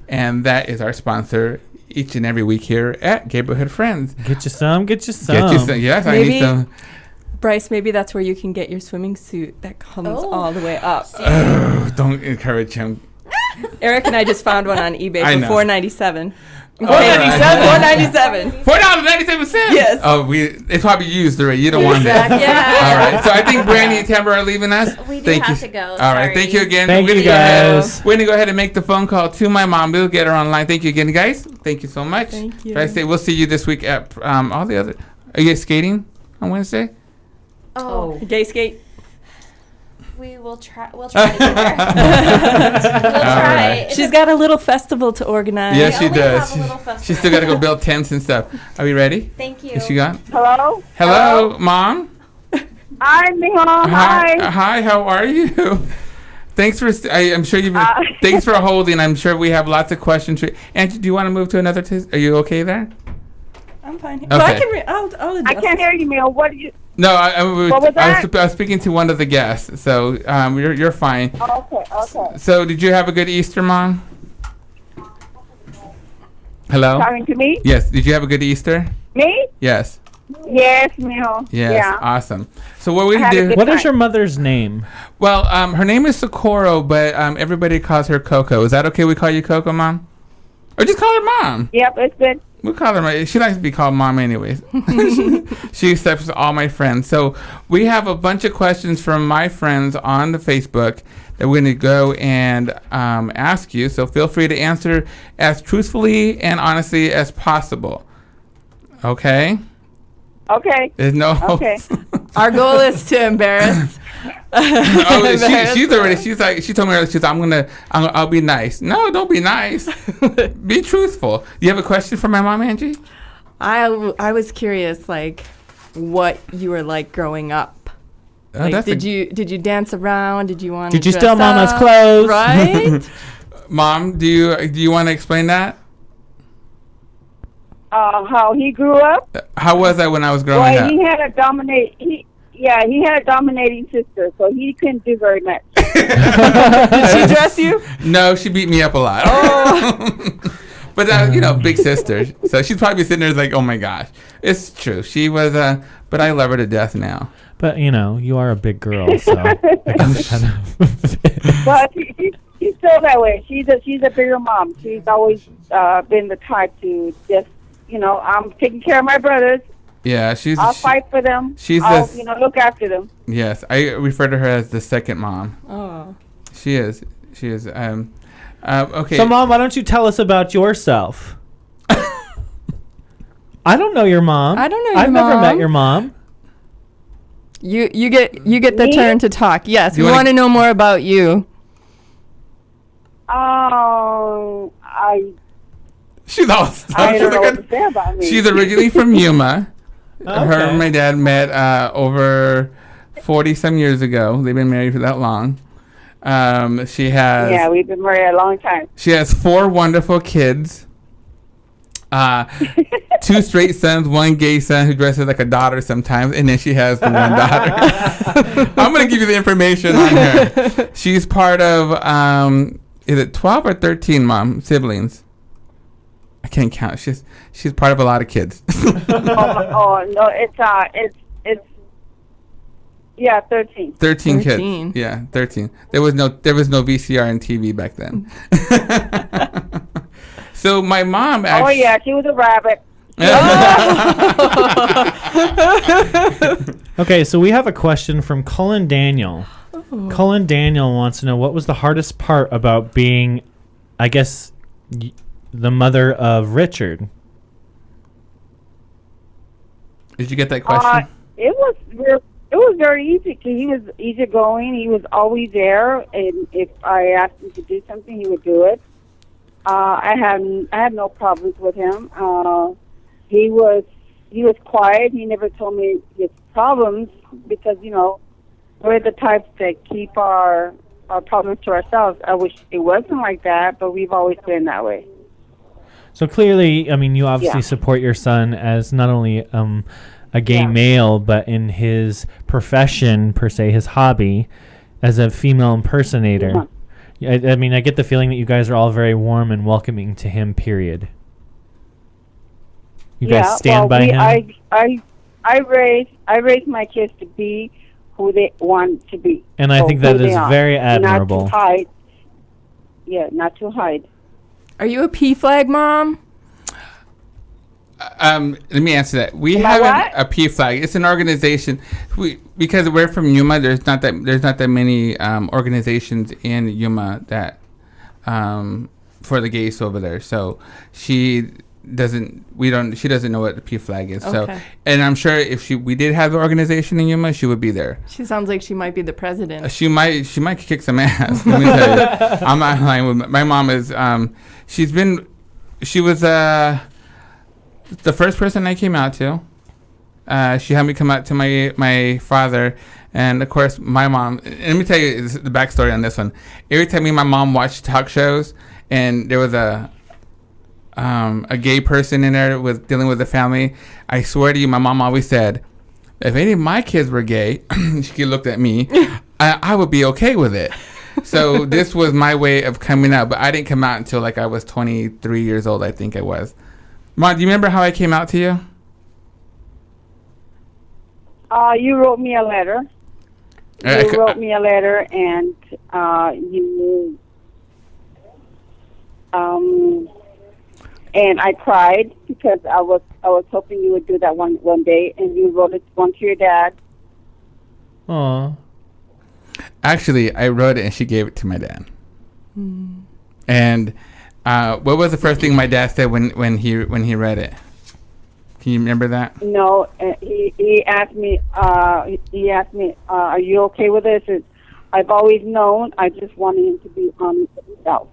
and that is our sponsor each and every week here at Gayborhood Friends. Get you some. Yes, Maybe. I need some. Bryce, maybe that's where you can get your swimming suit that comes all the way up. Oh, don't encourage him. Eric and I just found one on eBay I for know. $4.97. $4.97. $4.97. Yes. Oh, it's probably used already. You don't want that. Yeah. All right. So I think Brandi and Tambra are leaving us. We do have to go. All right. Thank you again. Thank you, guys. We're gonna go ahead and make the phone call to my mom. We'll get her online. Thank you again, guys. Thank you so much. Thank you. Did I say we'll see you this week at all the other? Are you guys skating on Wednesday? Oh, Gay skate. we will try. We'll try to get there. We'll try. right. She's got a little festival to organize. Yes, she only does. have a little festival. She's still got to go build tents and stuff. Are we ready? Thank you. Is she gone? Hello? Hello, Mom. Hi, Mijo. Hi. Hi. How are you? Thanks for. I'm sure you've. Thanks for holding. I'm sure we have lots of questions. Angie, do you want to move to another? Are you okay there? I'm fine. Okay. Well, I can. I'll adjust. I can't hear you, Mijo. What did you... No, What was that? I was speaking to one of the guests, so you're fine. Okay. So did you have a good Easter, Mom? Hello? Talking to me? Yes. Did you have a good Easter? Me? Yes. Yes, Mijo. Yes. Yeah. Awesome. So what we I had a do? good What is your mother's name? Well, her name is Socorro, but everybody calls her Coco. Is that okay? We call you Coco, Mom? Or just call her Mom. Yep, it's good. We'll call her Mom. She likes to be called Mom anyways. She accepts all my friends. So we have a bunch of questions from my friends on the Facebook that we're going to go and ask you. So feel free to answer as truthfully and honestly as possible. Okay? Okay. There's no Okay. Our goal is to embarrass. she's already. She's like. She told me earlier. She's. I'll be nice. No, don't be nice. Be truthful. You have a question for my mom, Angie? I was curious, like, what you were like growing up. Like, did you dance around? Did you want? Did you steal Mama's clothes? Right. Mom, do you want to explain that? How he grew up? How was I when I was growing up? He had a dominating sister, so he couldn't do very much. Did she dress you? No, she beat me up a lot. Oh. But big sister. So she'd probably be sitting there like, oh my gosh. It's true. She was but I love her to death now. But you are a big girl, so I guess kind of. But she's still that way. She's a bigger mom. She's always been the type to just, I'm taking care of my brothers. Yeah, I'll fight for them. I'll look after them. Yes, I refer to her as the second mom. Oh. She is. Okay. So, Mom, why don't you tell us about yourself? I don't know your mom. I don't know your I've mom. never met your mom. You get the turn to talk. Yes, we wanna- want to know more about you. She's all I don't know what to say about me. She's originally from Yuma. Okay. Her and my dad met over 40-some years ago. They've been married for that long. She has... Yeah, we've been married a long time. She has 4 wonderful kids. 2 straight sons, 1 gay son who dresses like a daughter sometimes, and then she has the 1 daughter. I'm going to give you the information on her. She's part of, is it 12 or 13, Mom, siblings? I can't count. She's part of a lot of kids. No, it's 13. 13 kids. Yeah, 13. There was no VCR and TV back then. So my mom actually... Oh yeah, she was a rabbit. Okay, so we have a question from Cullen Daniel. Cullen Daniel wants to know, what was the hardest part about being, I guess, the mother of Richard? Did you get that question? It was very easy. He was easygoing. He was always there, and if I asked him to do something, he would do it. I had no problems with him. He was quiet. He never told me his problems because we're the types that keep our problems to ourselves. I wish it wasn't like that, but we've always been that way. So clearly, you obviously support your son as not only a gay male, but in his profession, per se, his hobby, as a female impersonator. Yeah. I get the feeling that you guys are all very warm and welcoming to him, period. You guys stand by him? I raised my kids to be who they want to be. And I think that is very admirable. Not to hide. Yeah, not to hide. Are you a P flag mom? Let me answer that. We have a P flag. It's an organization. Because we're from Yuma. There's not that many organizations in Yuma that for the gays over there. So she doesn't know what the P flag is. Okay. So, and I'm sure if we did have an organization in Yuma, she would be there. She sounds like she might be the president. She might kick some ass. Let me tell you. I'm not lying with my mom is. She was the first person I came out to. She had me come out to my father, and of course my mom. And let me tell you the backstory on this one. Every time me and my mom watched talk shows, and there was a gay person in there with dealing with the family, I swear to you, my mom always said, if any of my kids were gay, she looked at me, I would be okay with it. So this was my way of coming out, but I didn't come out until like I was 23 years old, I think I was. Mom, do you remember how I came out to you? You wrote me a letter. You wrote me a letter, and and I cried because I was hoping you would do that one day, and you wrote one to your dad. Aww. Actually, I wrote it and she gave it to my dad. And what was the first thing my dad said when he read it? Can you remember that? No, he asked me. Are you okay with this? I've always known. I just wanted him to be honest with himself.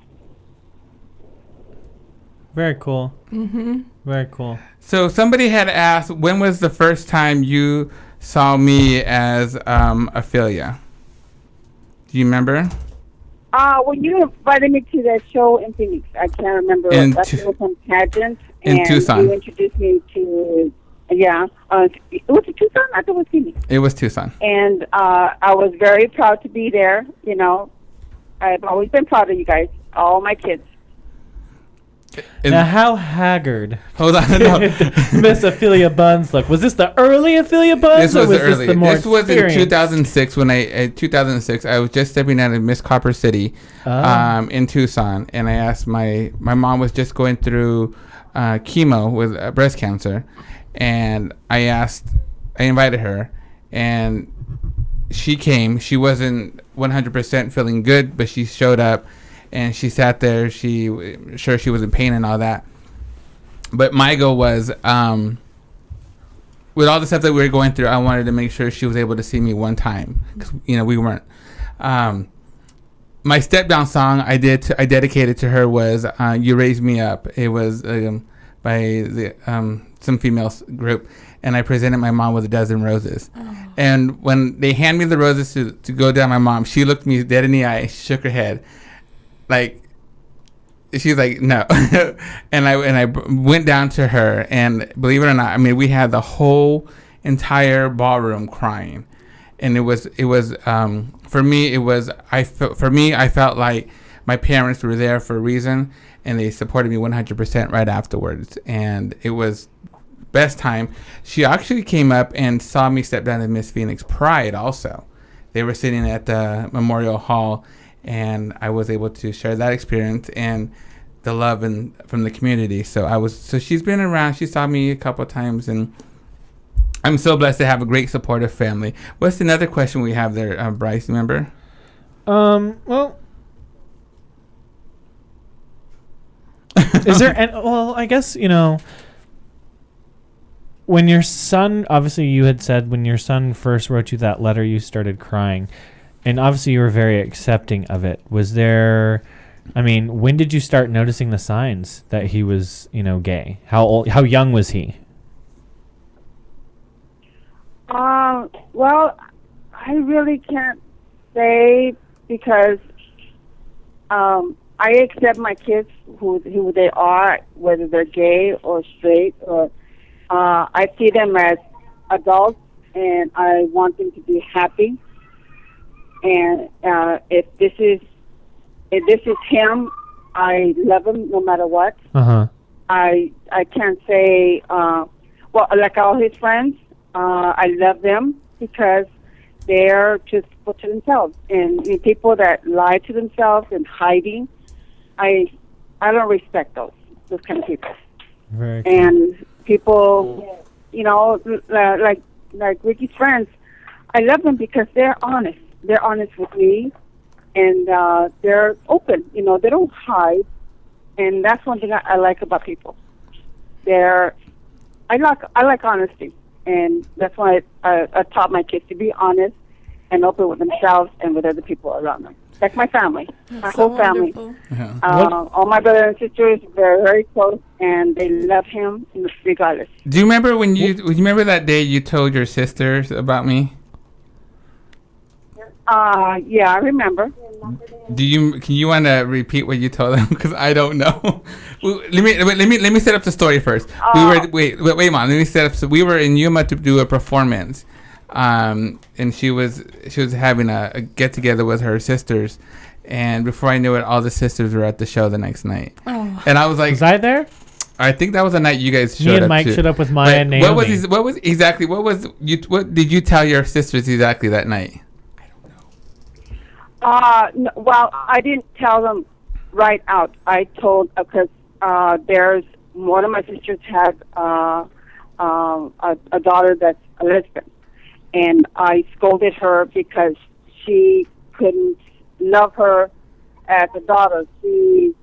Very cool. Mm-hmm. Very cool. So somebody had asked, when was the first time you saw me as Afeelya? Do you remember? When you invited me to that show in Phoenix, I can't remember. It was some pageant. In Tucson. You introduced me to, it was in Tucson? I thought it was Phoenix. It was Tucson. And I was very proud to be there. You know, I've always been proud of you guys, all my kids. Now, how haggard Hold on. did Miss Afeelya Bunz look? Was this the early Afeelya Bunz? This was or was the early. This, the more this was in experienced? 2006 in 2006 I was just stepping out of Miss Copper City in Tucson, and I asked my mom was just going through chemo with breast cancer, and I invited her, and she came. She wasn't 100% feeling good, but she showed up. And she sat there. She was in pain and all that. But my goal was, with all the stuff that we were going through, I wanted to make sure she was able to see me one time, 'cause, we weren't. My step down song I dedicated to her was "You Raise Me Up." It was by the some female group, and I presented my mom with a dozen roses. Oh. And when they handed me the roses to go down my mom, she looked me dead in the eye. She shook her head. Like, she's like, no. and I went down to her, and believe it or not, I mean, we had the whole entire ballroom crying. And it was for me, I felt like my parents were there for a reason, and they supported me 100% right afterwards. And it was best time. She actually came up and saw me step down to Miss Phoenix Pride also. They were sitting at the Memorial Hall, and I was able to share that experience and the love from the community. So she's been around. She saw me a couple of times, and I'm so blessed to have a great supportive family. What's another question we have there, Bryce? Remember? Well, is there? Well, I guess when your son, obviously, you had said when your son first wrote you that letter, you started crying. And obviously you were very accepting of it. Was there, when did you start noticing the signs that he was, gay? How young was he? Well, I really can't say because I accept my kids who they are, whether they're gay or straight, or I see them as adults, and I want them to be happy. And if this is him, I love him no matter what. Uh-huh. I can't say like all his friends, I love them because they're just put to themselves. And people that lie to themselves and hiding, I don't respect those kind of people. Very cool. And people, like Ricky's friends, I love them because they're honest. They're honest with me, and they're open. They don't hide, and that's one thing I like about people. I like honesty, and that's why I taught my kids to be honest and open with themselves and with other people around them. Like my family, my whole family. Yeah. All my brothers and sisters, they're very close, and they love him regardless. Do you remember when you remember that day you told your sisters about me? Yeah, I remember. Can you want to repeat what you told them? Because I don't know. Let me set up the story first. Wait, Mom. Let me set up. So we were in Yuma to do a performance, and she was having a get together with her sisters, and before I knew it, all the sisters were at the show the next night. Oh. And I was like, was I there? I think that was the night you guys showed up. Me and Mike showed up with Maya and Naomi. What did you tell your sisters exactly that night? No, well, I didn't tell them right out. I told because there's one of my sisters has a daughter that's a lesbian, and I scolded her because she couldn't love her as a daughter. She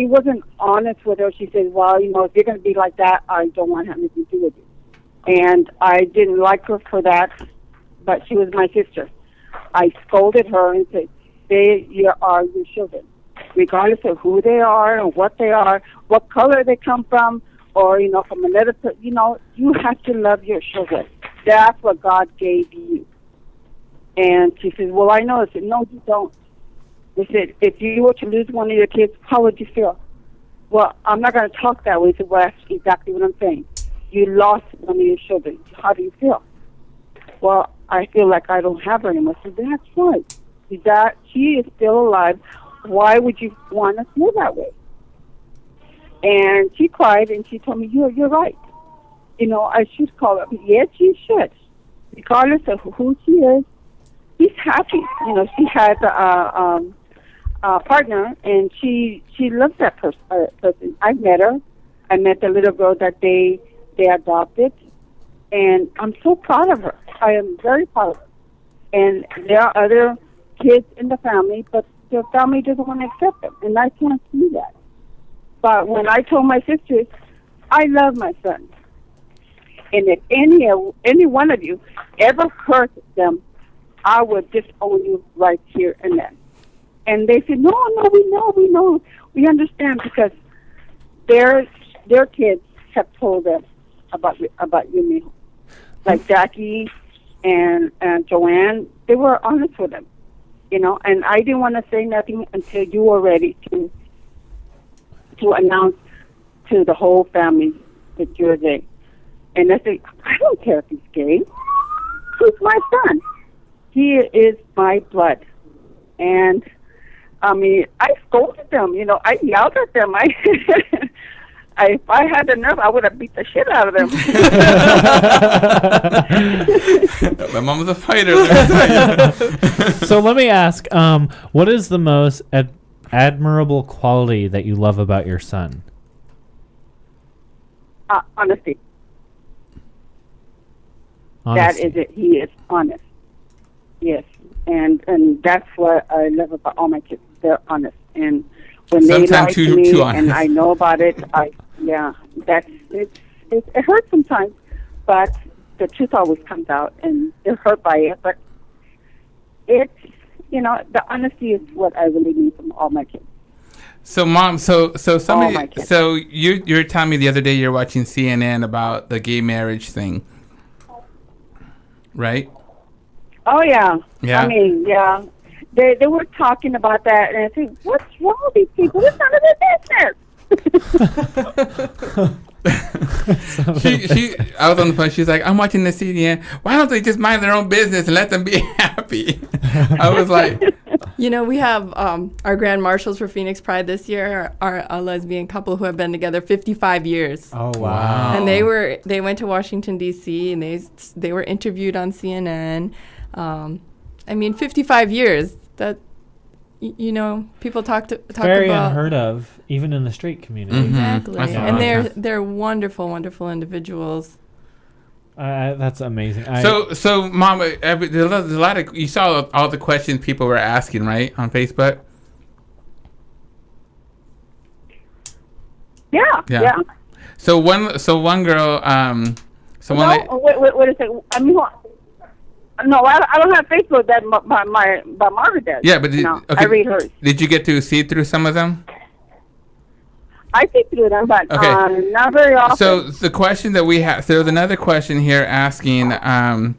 wasn't honest with her. She said, "Well, if you're going to be like that, I don't want to have anything to do with you." And I didn't like her for that, but she was my sister. I scolded her and said, "They are your children, regardless of who they are and what they are, what color they come from, or, from another, you have to love your children. That's what God gave you. And she says, well, I know. I said, no, you don't. They said, if you were to lose one of your kids, how would you feel? Well, I'm not going to talk that way. I said, well, that's exactly what I'm saying. You lost one of your children. How do you feel? Well, I feel like I don't have her anymore. I said, that's right. She is still alive. Why would you want to feel that way? And she cried, and she told me, you're right. I should call her. Yes, you should. Regardless of who she is, she's happy. She has a partner, and she loves that person. I've met her. I met the little girl that they adopted, and I'm so proud of her. I am very proud of her. And there are other kids in the family, but their family doesn't want to accept them, and I can't see that. But when I told my sisters, I love my son, and if any one of you ever hurt them, I would disown you right here and then. And they said, no, we know, we understand, because their kids have told them about you, Mijo. Like Jackie and Joanne, they were honest with them, and I didn't want to say nothing until you were ready to announce to the whole family that you're gay. And I said, I don't care if he's gay. He's my son. He is my blood. And, I scolded them, I yelled at them. If I had the nerve, I would have beat the shit out of them. My mom was a fighter. So let me ask, what is the most admirable quality that you love about your son? Honesty. That is it. He is honest. Yes. And that's what I love about all my kids. They're honest. And when they lie to me and I know about it, it hurts sometimes, but the truth always comes out, and they're hurt by it. But it's, the honesty is what I really need from all my kids. So, Mom, so you're telling me the other day you're watching CNN about the gay marriage thing, right? Oh yeah. Yeah. Yeah. They were talking about that, and I think, what's wrong with these people? It's none of their business. I was on the phone. She's like, I'm watching the CNN. Why don't they just mind their own business and let them be happy? I was like, we have our grand marshals for Phoenix Pride this year are a lesbian couple who have been together 55 years. Oh wow! And they went to Washington D.C. and they were interviewed on CNN. 55 years. That people talk very about unheard of, even in the straight community. Mm-hmm. Exactly, That's and they're wonderful, wonderful individuals. That's amazing. So, Mom, there's a lot of, you saw all the questions people were asking, right, on Facebook? Yeah. So one girl, wait a second. No, I don't have Facebook that my Margaret does. Yeah, but I read hers. Did you get to see through some of them? I see through them, but not very often. So the question that we have, so there's another question here asking, I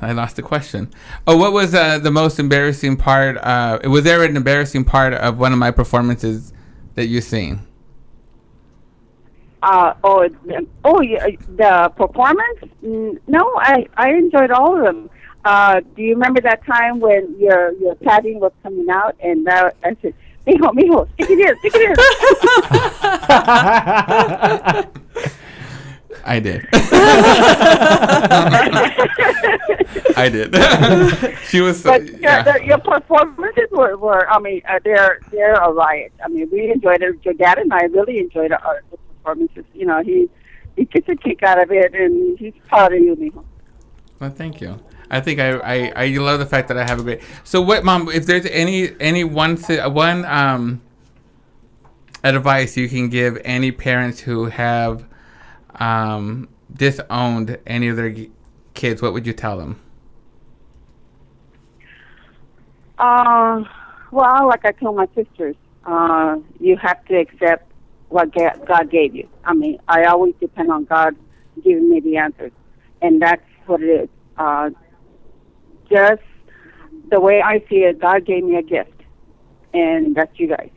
lost the question. Oh, what was the most embarrassing part? Was there an embarrassing part of one of my performances that you've seen? The performance? No, I enjoyed all of them. Do you remember that time when your padding was coming out, and I said, Mijo, stick it in. I did. I did. She was. But your performances were they're a riot. We enjoyed it. Your dad and I really enjoyed our performances. He gets a kick out of it, and he's proud of you, Mijo. Well, thank you. I think I love the fact that I have a great. So what, Mom? If there's any one advice you can give any parents who have disowned any of their kids, what would you tell them? Well, like I told my sisters, you have to accept what God gave you. I mean, I always depend on God giving me the answers, and that's what it is. Just the way I see it, God gave me a gift, and that's you guys.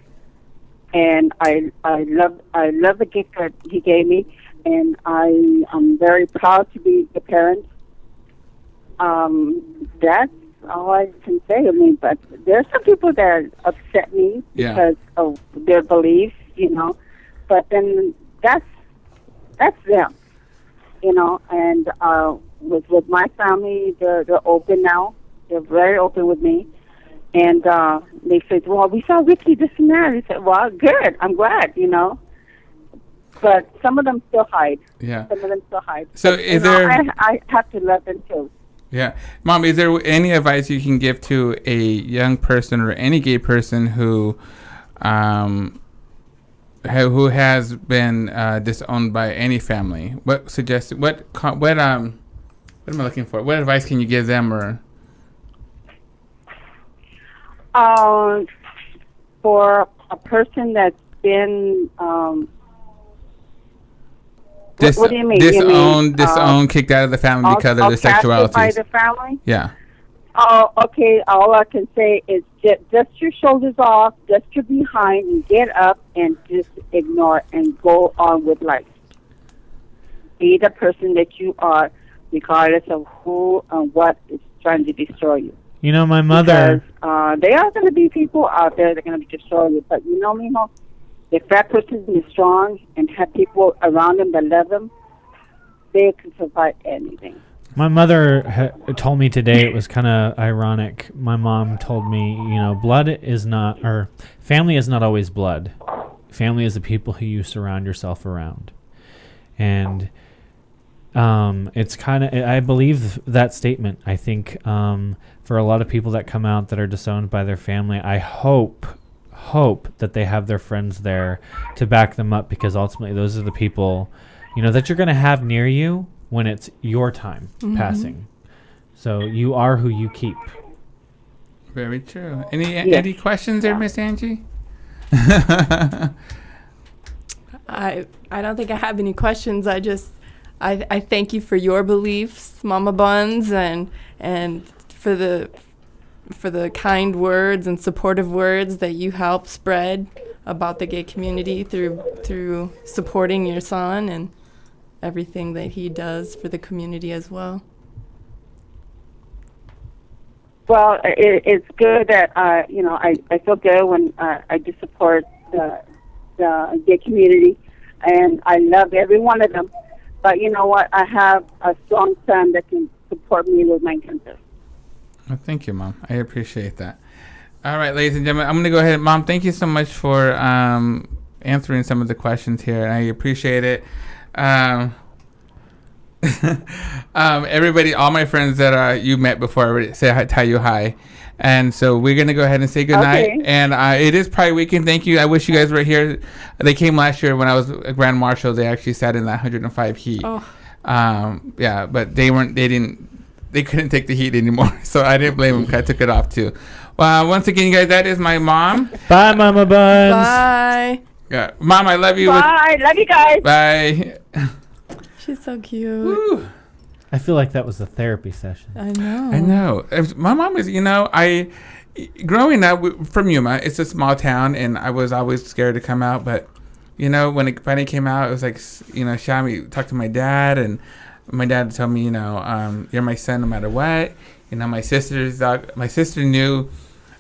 And I love the gift that He gave me, and I'm very proud to be the parent. That's all I can say. I mean, but there's some people that upset me because of their beliefs, you know. But then that's them, you know. And with my family, they're open now. They're very open with me. And they said, well, we saw Ricky, this and that. I said, well, good. I'm glad, you know. But some of them still hide. Yeah. Some of them still hide. So but, is there... I have to love them too. Yeah. Mom, is there any advice you can give to a young person or any gay person who has been disowned by any family? What am I looking for? What advice can you give them or... For a person that's been what do you mean? Disowned, kicked out of the family because of their sexuality. By the family? Yeah. Oh, okay. All I can say is dust your shoulders off, dust your behind, and get up and just ignore and go on with life. Be the person that you are, regardless of who and what is trying to destroy you. You know, my mother... Because there are going to be people out there that are going to destroy you. But you know, Mijo, if that person is strong and have people around them that love them, they can survive anything. My mother told me today, it was kind of ironic. My mom told me, you know, family is not always blood. Family is the people who you surround yourself around. And it's kind of, I believe that statement. I think for a lot of people that come out that are disowned by their family, I hope that they have their friends there to back them up, because ultimately those are the people, you know, that you're going to have near you when it's your time passing. So you are who you keep. Very true. Any questions there, Miss Angie? I don't think I have any questions. I thank you for your beliefs, Mama Bunz, and for the kind words and supportive words that you help spread about the gay community through supporting your son and everything that he does for the community as well. Well, it's good that I feel good when I do support the gay community, and I love every one of them. But you know what? I have a strong son that can support me with my cancer. Well, thank you, Mom. I appreciate that. All right, ladies and gentlemen, I'm going to go ahead. Mom, thank you so much for answering some of the questions here. I appreciate it. Everybody, all my friends that you met before, already say hi, tell you hi. And so we're going to go ahead and say goodnight. Okay. And it is Pride Weekend. Thank you. I wish you guys were here. They came last year when I was a Grand Marshal. They actually sat in that 105 heat. Oh. But they couldn't take the heat anymore. So I didn't blame them because I took it off too. Once again, you guys, that is my mom. Bye, Mama Bunz. Bye. Yeah. Mom, I love you. Bye. Love you guys. Bye. She's so cute. Woo. I feel like that was a therapy session. I know. My mom is, growing up from Yuma, it's a small town, and I was always scared to come out. But, when it finally came out, it was like, Shami talked to my dad, and my dad told me, you're my son no matter what. My sister knew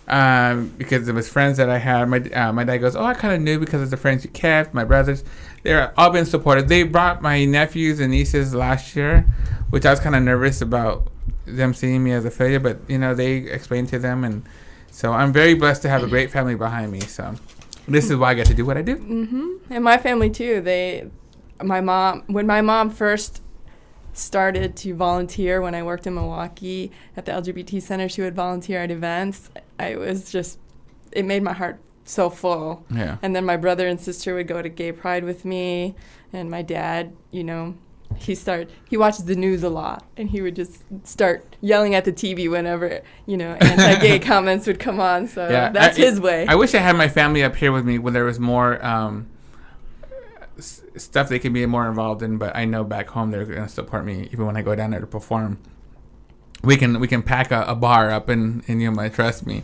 because it was friends that I had. My dad goes, I kind of knew because of the friends you kept. My brothers, they're all been supportive. They brought my nephews and nieces last year, which I was kind of nervous about them seeing me as Afeelya, but they explained to them, and so I'm very blessed to have a great family behind me. So this is why I get to do what I do. Mm-hmm. And my family too. When my mom first started to volunteer when I worked in Milwaukee at the LGBT Center, she would volunteer at events. It made my heart so full. Yeah. And then my brother and sister would go to Gay Pride with me, and my dad, he watches the news a lot, and he would just start yelling at the TV whenever, anti-gay comments would come on. So that's his way. I wish I had my family up here with me when there was more stuff they could be more involved in, but I know back home they're going to support me even when I go down there to perform. We can pack a bar up and you might trust me.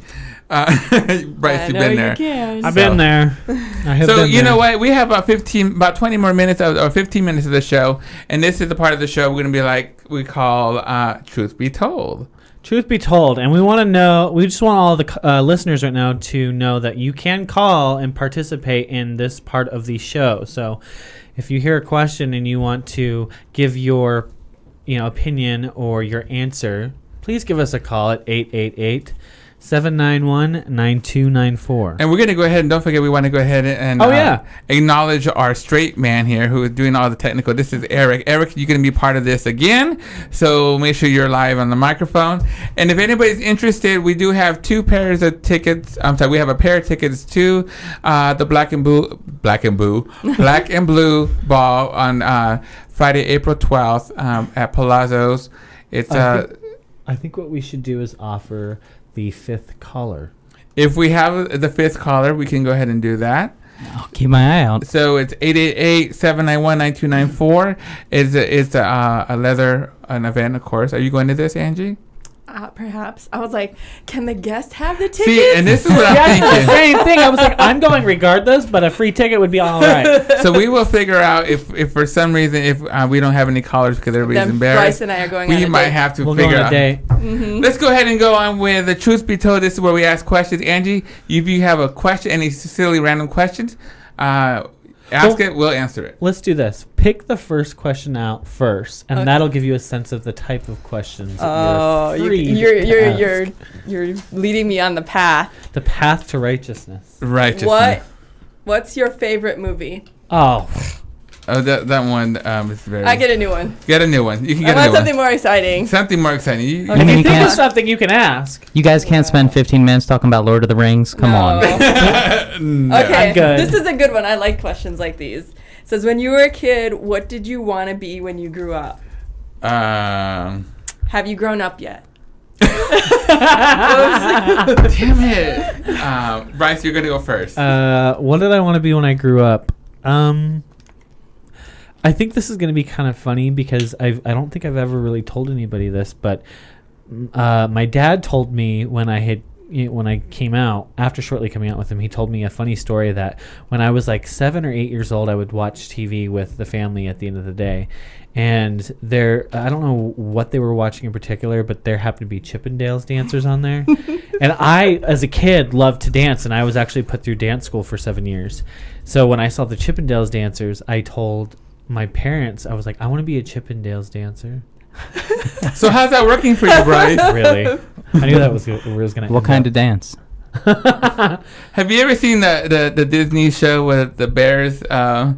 Bryce, you've been there. I've been there. So you know what? We have about 20 more minutes or 15 minutes of the show, and this is the part of the show we're going to be like we call Truth Be Told. Truth be told, and we just want all the listeners right now to know that you can call and participate in this part of the show. So if you hear a question and you want to give your opinion or your answer, please give us a call at 888-791-9294. And we're going to go ahead and don't forget, we want to go ahead and acknowledge our straight man here who is doing all the technical. This is Eric. Eric, you're going to be part of this again, so make sure you're live on the microphone. And if anybody's interested, we do have 2 pairs of tickets. We have a pair of tickets to the Black and Blue Ball on Friday, April 12th at Palazzo's. It's I think what we should do is offer the 5th caller. If we have the 5th caller, we can go ahead and do that. I'll keep my eye out. So it's 888-791-9294. It's a leather an event, of course. Are you going to this, Angie? Perhaps. I was like, can the guest have the tickets? See, and this is what I'm thinking. The same thing. I was like, I'm going regardless, but a free ticket would be all right. So we will figure out if for some reason, if we don't have any callers because everybody's embarrassed. Bryce and I are going on a date. We might have to we'll figure go on out. a date. Mm-hmm. Let's go ahead and go on with the Truth Be Told. This is where we ask questions. Angie, if you have a question, any silly random questions, ask it, we'll answer it. Let's do this. Pick the first question out first, and that'll give you a sense of the type of questions. You're leading me on the path. The path to righteousness. What's your favorite movie? Oh, that one is very. I get a new one. Get a new one. You can get I a new want something one. more exciting. Something more exciting. If you think of something, you can ask. You guys can't spend 15 minutes talking about Lord of the Rings. Come on. No. Okay, I'm good. This is a good one. I like questions like these. It says, when you were a kid, what did you want to be when you grew up? Have you grown up yet? Damn it. Bryce, you're going to go first. What did I want to be when I grew up? I think this is going to be kind of funny because I don't think I've ever really told anybody this, but my dad told me when I came out, after shortly coming out with him, he told me a funny story that when I was like 7 or 8 years old, I would watch TV with the family at the end of the day. And I don't know what they were watching in particular, but there happened to be Chippendales dancers on there. And I, as a kid, loved to dance, and I was actually put through dance school for 7 years. So when I saw the Chippendales dancers, I told my parents, I was like, I want to be a Chippendales dancer. So how's that working for you, Bryce? Really? I knew that was where it was going to What kind of dance? Have you ever seen the Disney show with the bears? The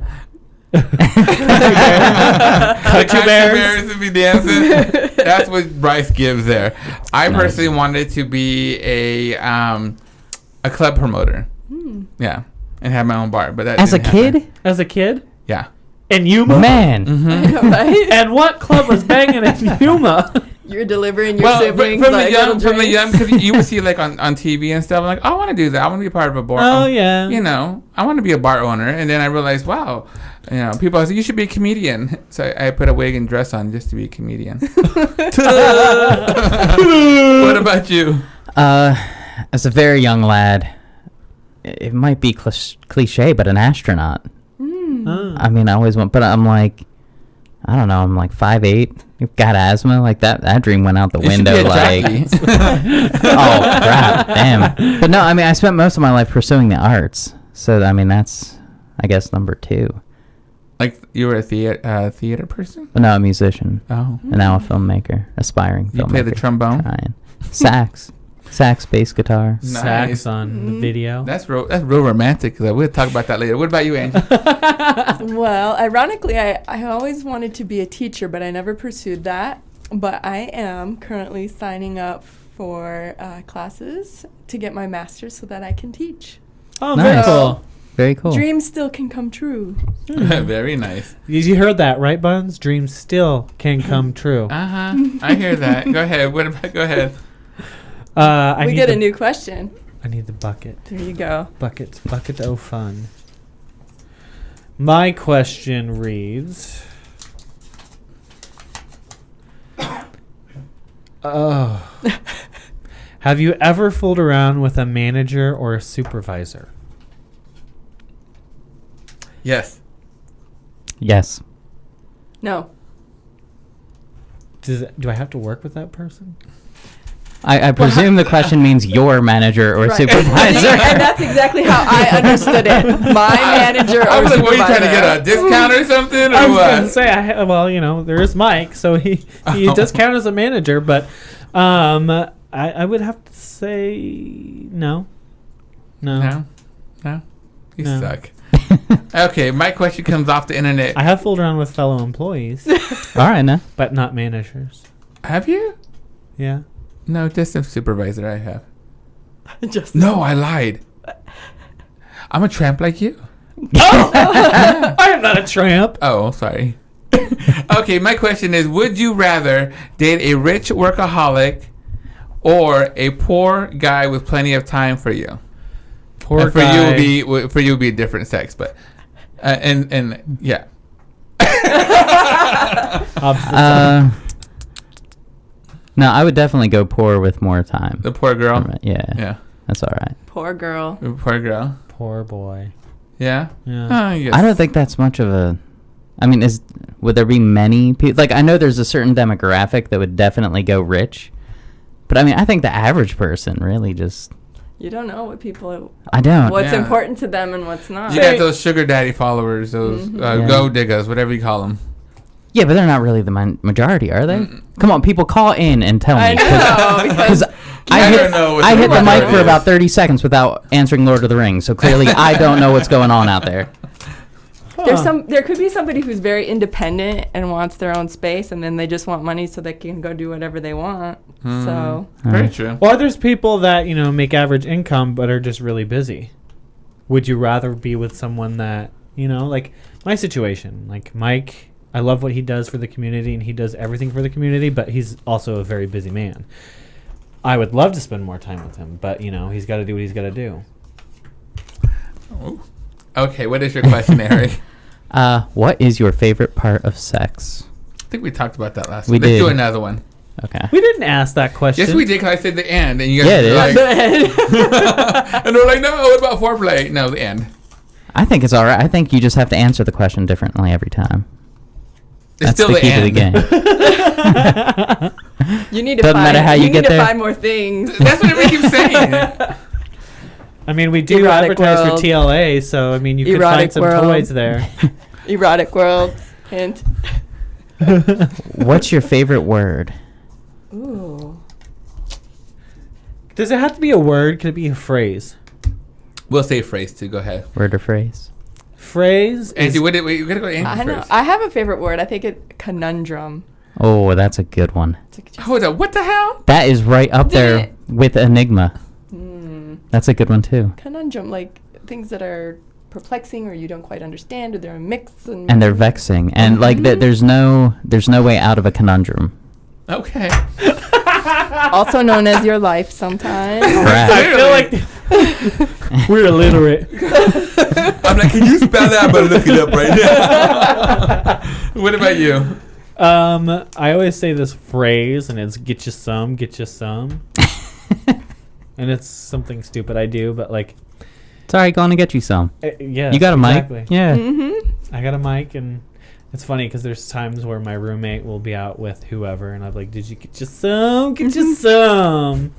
country bears would be dancing. That's what Bryce gives there. I personally wanted to be a club promoter. Yeah, and have my own bar. But that As a didn't kid? happen. As a kid? Yeah. In Yuma? Man. Mm-hmm. Right? And what club was banging in Yuma? You're delivering your siblings from like the young, because you would see like on TV and stuff. I'm like, I want to do that. I want to be a part of a bar. Oh, yeah. I want to be a bar owner. And then I realized, wow, people say you should be a comedian. So I put a wig and dress on just to be a comedian. What about you? As a very young lad, it might be cliche, but an astronaut. I mean, I always want, but I'm like, I don't know, I'm like 5'8", you've got asthma, like that dream went out the window, like, oh crap, damn. But no, I mean, I spent most of my life pursuing the arts, so I mean, that's, I guess, number 2. Like, you were a theater person? But no, a musician. Oh. And now a filmmaker, aspiring filmmaker. You play the trombone? Trying. Sax, bass guitar. Nice. Sax on the video. That's real romantic. We'll talk about that later. What about you, Angie? Well, ironically, I always wanted to be a teacher, but I never pursued that. But I am currently signing up for classes to get my master's so that I can teach. Oh, Nice. very cool. Very cool. Dreams still can come true. Very nice. You heard that, right, Buns? Dreams still can come true. I hear that. Go ahead. Go ahead. We get a new question. I need the bucket. There you go. Bucket o' fun. My question reads... Oh. Have you ever fooled around with a manager or a supervisor? Yes. Yes. No. Do I have to work with that person? I presume the question means your manager or Right. supervisor. And that's exactly how I understood it. My manager or I was like, what, are you supervisor. trying to get a discount or something? Or I was going to what? say, well, there is Mike, so he does count as a manager, but I would have to say no. No. You No. suck. Okay, my question comes off the internet. I have fooled around with fellow employees, All right, now. but not managers. Have you? Yeah. No, just a supervisor I have. Just No, I lied. I'm a tramp like you. I am not a tramp. Oh, sorry. Okay, my question is, would you rather date a rich workaholic or a poor guy with plenty of time for you? Poor And for guy. you would be a different sex, but and yeah. Opposite. No, I would definitely go poor with more time. The poor girl. Yeah. Yeah. That's all right. poor girl. The poor girl. Poor boy. Yeah. Yeah. Yes. I don't think that's much of a. I mean, would there be many people? Like, I know there's a certain demographic that would definitely go rich, but I mean, I think the average person really just. You don't know what people. I don't. What's Yeah. important to them and what's not. You got those sugar daddy followers, those Yeah. gold diggers, whatever you call them. Yeah, but they're not really the majority, are they? Come on, people, call in and tell me. I know because I never know what I the hit the mic majority for is. about 30 seconds without answering Lord of the Rings, so clearly I don't know what's going on out there. there could be somebody who's very independent and wants their own space, and then they just want money so they can go do whatever they want. So Very true. Or there's people that, make average income but are just really busy. Would you rather be with someone that, like my situation, like Mike, I love what he does for the community and he does everything for the community, but he's also a very busy man. I would love to spend more time with him, but, he's got to do what he's got to do. Ooh. Okay, what is your question, Eric? What is your favorite part of sex? I think we talked about that last We week. Let's do did. another one. Okay. We didn't ask that question. Yes, we did, because I said the end, and you guys Yeah, were it like, and they're like, no, what about foreplay? No, the end. I think it's all right. I think you just have to answer the question differently every time. It's That's still the the key end. to the game. you need to Doesn't find. matter how you need get to there. find more things. That's what everybody keeps saying. I mean, we do Erotic advertise world. for TLA, so, you could Erotic find some world. toys there. Erotic world. Hint. What's your favorite word? Ooh. Does it have to be a word? Could it be a phrase? We'll say phrase, too. Go ahead. Word or phrase? Phrase Angie, is, we gotta go to Angie I know. first. I have a favorite word. I think it conundrum. Oh, that's a good one. It's like just- Hold up. What the hell? That is right up Did there it? with enigma. That's a good one, too. conundrum, like things that are perplexing or you don't quite understand, or they're a mix and And they're vexing. And, there's no way out of a conundrum. Okay. also known as your life sometimes. Right. I feel like we're illiterate. I'm like, can you spell that? But look it up right now. What about you? I always say this phrase, and it's "get you some, get you some," and it's something stupid I do, but It's all right, going to get you some. yeah, You got a exactly. mic? Yeah. Mm-hmm. I got a mic, and it's funny because there's times where my roommate will be out with whoever, and I'm like, "Did you get you some? Get you some?"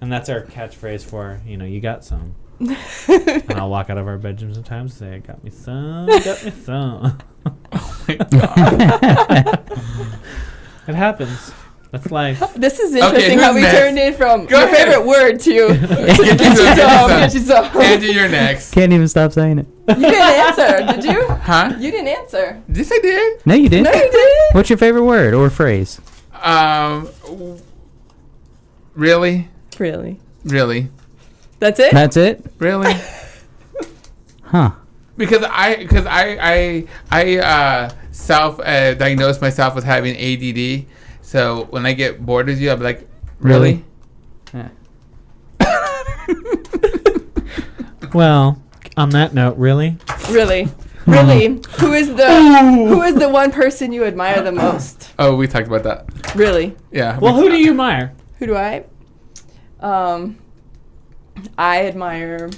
And that's our catchphrase for you got some. And I'll walk out of our bedroom sometimes and say, "I got me some, got me some." Oh my God. It happens. That's life. This is interesting who's how we next? turned it from Go your ahead. favorite word to Get you some, get you some. Angie, you're next. Can't even stop saying it. You didn't answer, did you? Huh? You didn't answer. Yes, I did. No, you didn't. No, you didn't. What's your favorite word or phrase? Really? Really? Really? That's it? That's it? Really? Huh. Because I self diagnosed myself with having ADD. So when I get bored with you, I'll be like, really? Yeah. Well, on that note, really? Really? Really? Who is the one person you admire the most? Oh, we talked about that. Really? Yeah. Well, who do you admire? Who do I? I admire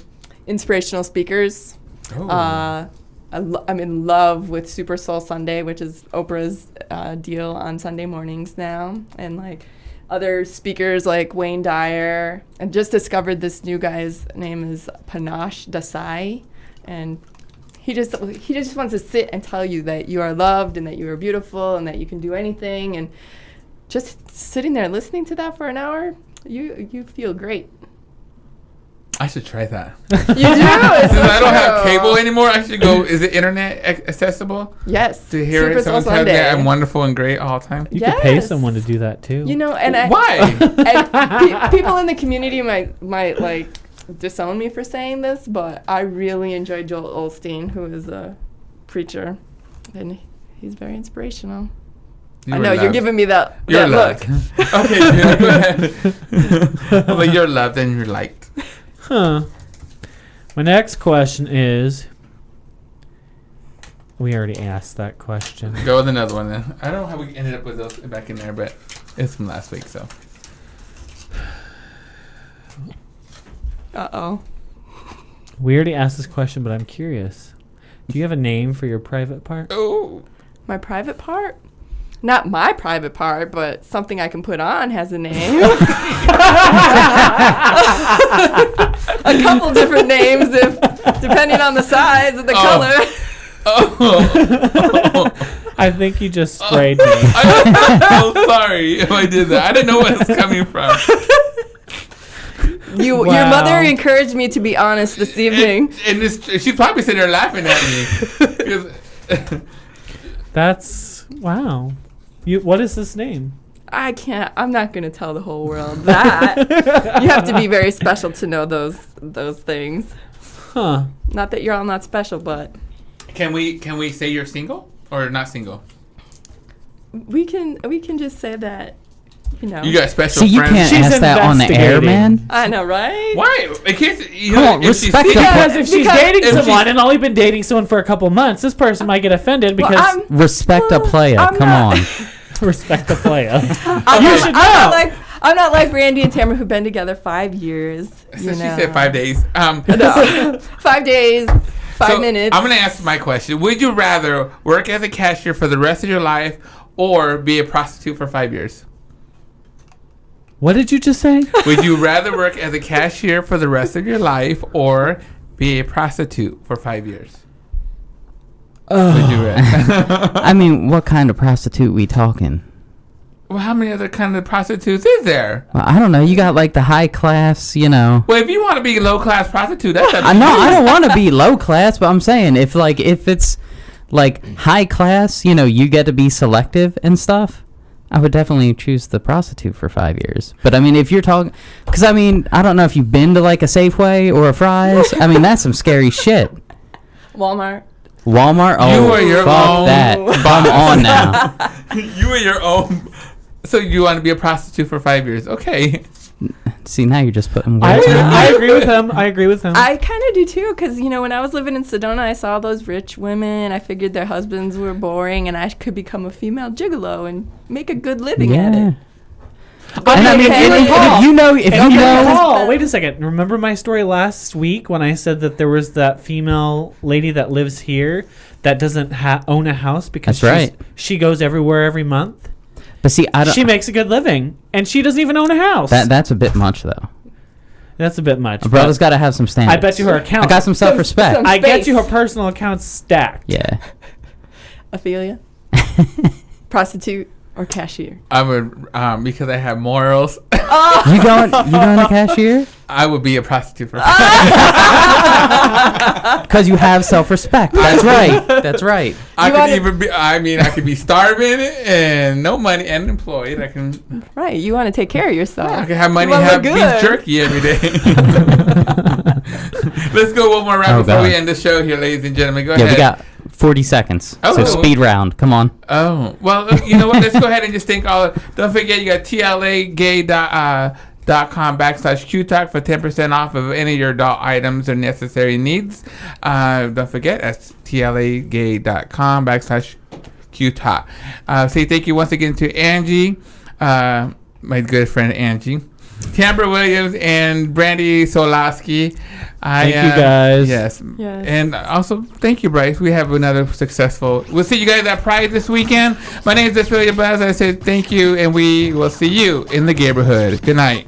inspirational speakers. Oh. I'm in love with Super Soul Sunday, which is Oprah's deal on Sunday mornings now, and like other speakers like Wayne Dyer. And just discovered this new guy's name is Panache Desai, and he just wants to sit and tell you that you are loved and that you are beautiful and that you can do anything. And just sitting there listening to that for an hour, you feel great. I should try that. You do? Since I don't have cable anymore, I should go. Is it internet accessible? Yes. To hear Super it, someone Soul tell me Sunday. I'm wonderful and great all the time. You could pay someone to do that too. You know, and Why? people in the community might like disown me for saying this, but I really enjoy Joel Osteen, who is a preacher, and he's very inspirational. I know you're giving me that look. Okay, dude, go ahead. Well, you're loved and you're liked. Huh. My next question is. We already asked that question. Go with another one then. I don't know how we ended up with those back in there, but it's from last week, so. Uh-oh. We already asked this question, but I'm curious. Do you have a name for your private part? Oh. My private part? Not my private part, but something I can put on has a name. A couple different names, depending on the size and the color. Oh. I think you just sprayed me. I'm sorry if I did that. I didn't know where it was coming from. Your mother encouraged me to be honest this evening. And she's probably sitting there laughing at me. That's wow. What is this name? I'm not going to tell the whole world that. You have to be very special to know those things. Huh. Not that you're all not special, but Can we say you're single or not single? we can just say that, you know. You got special See, you friends. can't She's ask that on the air, man. I know, right? Why? In case you Come know, on, if she's respect single- the- Because if she's dating if someone she's- and only been dating someone for a couple months, this person might get offended because I'm Respect a player. I'm Come not- on. respect the player. I'm not like Brandi and Tambra, who've been together 5 years. So she said 5 days. No. 5 days, 5 minutes. I'm going to ask my question. Would you rather work as a cashier for the rest of your life or be a prostitute for 5 years? What did you just say? Would you rather work as a cashier for the rest of your life or be a prostitute for 5 years? Would you rather? I mean, what kind of prostitute we talking? Well, how many other kind of prostitutes is there? Well, I don't know. You got like the high class, you know. Well, if you want to be a low-class prostitute, that's up to I know you. I don't want to be low class, but I'm saying if it's like high class, you know, you get to be selective and stuff. I would definitely choose the prostitute for 5 years. But I mean, if you're talking, because I mean, I don't know if you've been to like a Safeway or a Fry's. I mean, that's some scary shit. Walmart. Walmart. Oh, You are your fuck own that. Come on now. You are your own. So you want to be a prostitute for 5 years? Okay. See, now you're just putting I words in my mouth. agree with him. I agree with him. I kind of do too, because, you know, when I was living in Sedona, I saw those rich women. I figured their husbands were boring, and I could become a female gigolo and make a good living at it. And I mean, if you know, Paul, wait a second. Remember my story last week when I said that there was that female lady that lives here that doesn't own a house because That's right. she goes everywhere every month? But see, I don't. She makes a good living, and she doesn't even own a house. That's a bit much, though. That's a bit much. A brother's got to have some standards. I bet you her account. I got some self-respect. some- I get space. you her personal account stacked. Yeah. Afeelya? Prostitute or cashier? I would, because I have morals, You going to cashier? I would be a prostitute for Because you have self-respect. That's right. That's right. I could even be, I could be starving and no money and unemployed. I can Right, you want to take care of yourself. I can have money You and wanna have look beef good. jerky every day. Let's go one more round Oh, before we God. end the show here, ladies and gentlemen. Go Yeah, ahead. we got 40 seconds. Oh. So speed round. Come on. Oh, well, you know what? Let's go ahead and just thank all. Don't forget, you got TLAgay.com/QTalk for 10% off of any of your adult items or necessary needs. Don't forget, that's TLAgay.com/QTalk. Say thank you once again to Angie, my good friend Angie, Tambra Williams, and Brandi Sokolosky. Thank you, guys. Yes. Yes. And also, thank you, Bryce. We have another successful. We'll see you guys at Pride this weekend. My name is Afeelya Bunz. I say thank you, and we will see you in the Gayborhood. Good night.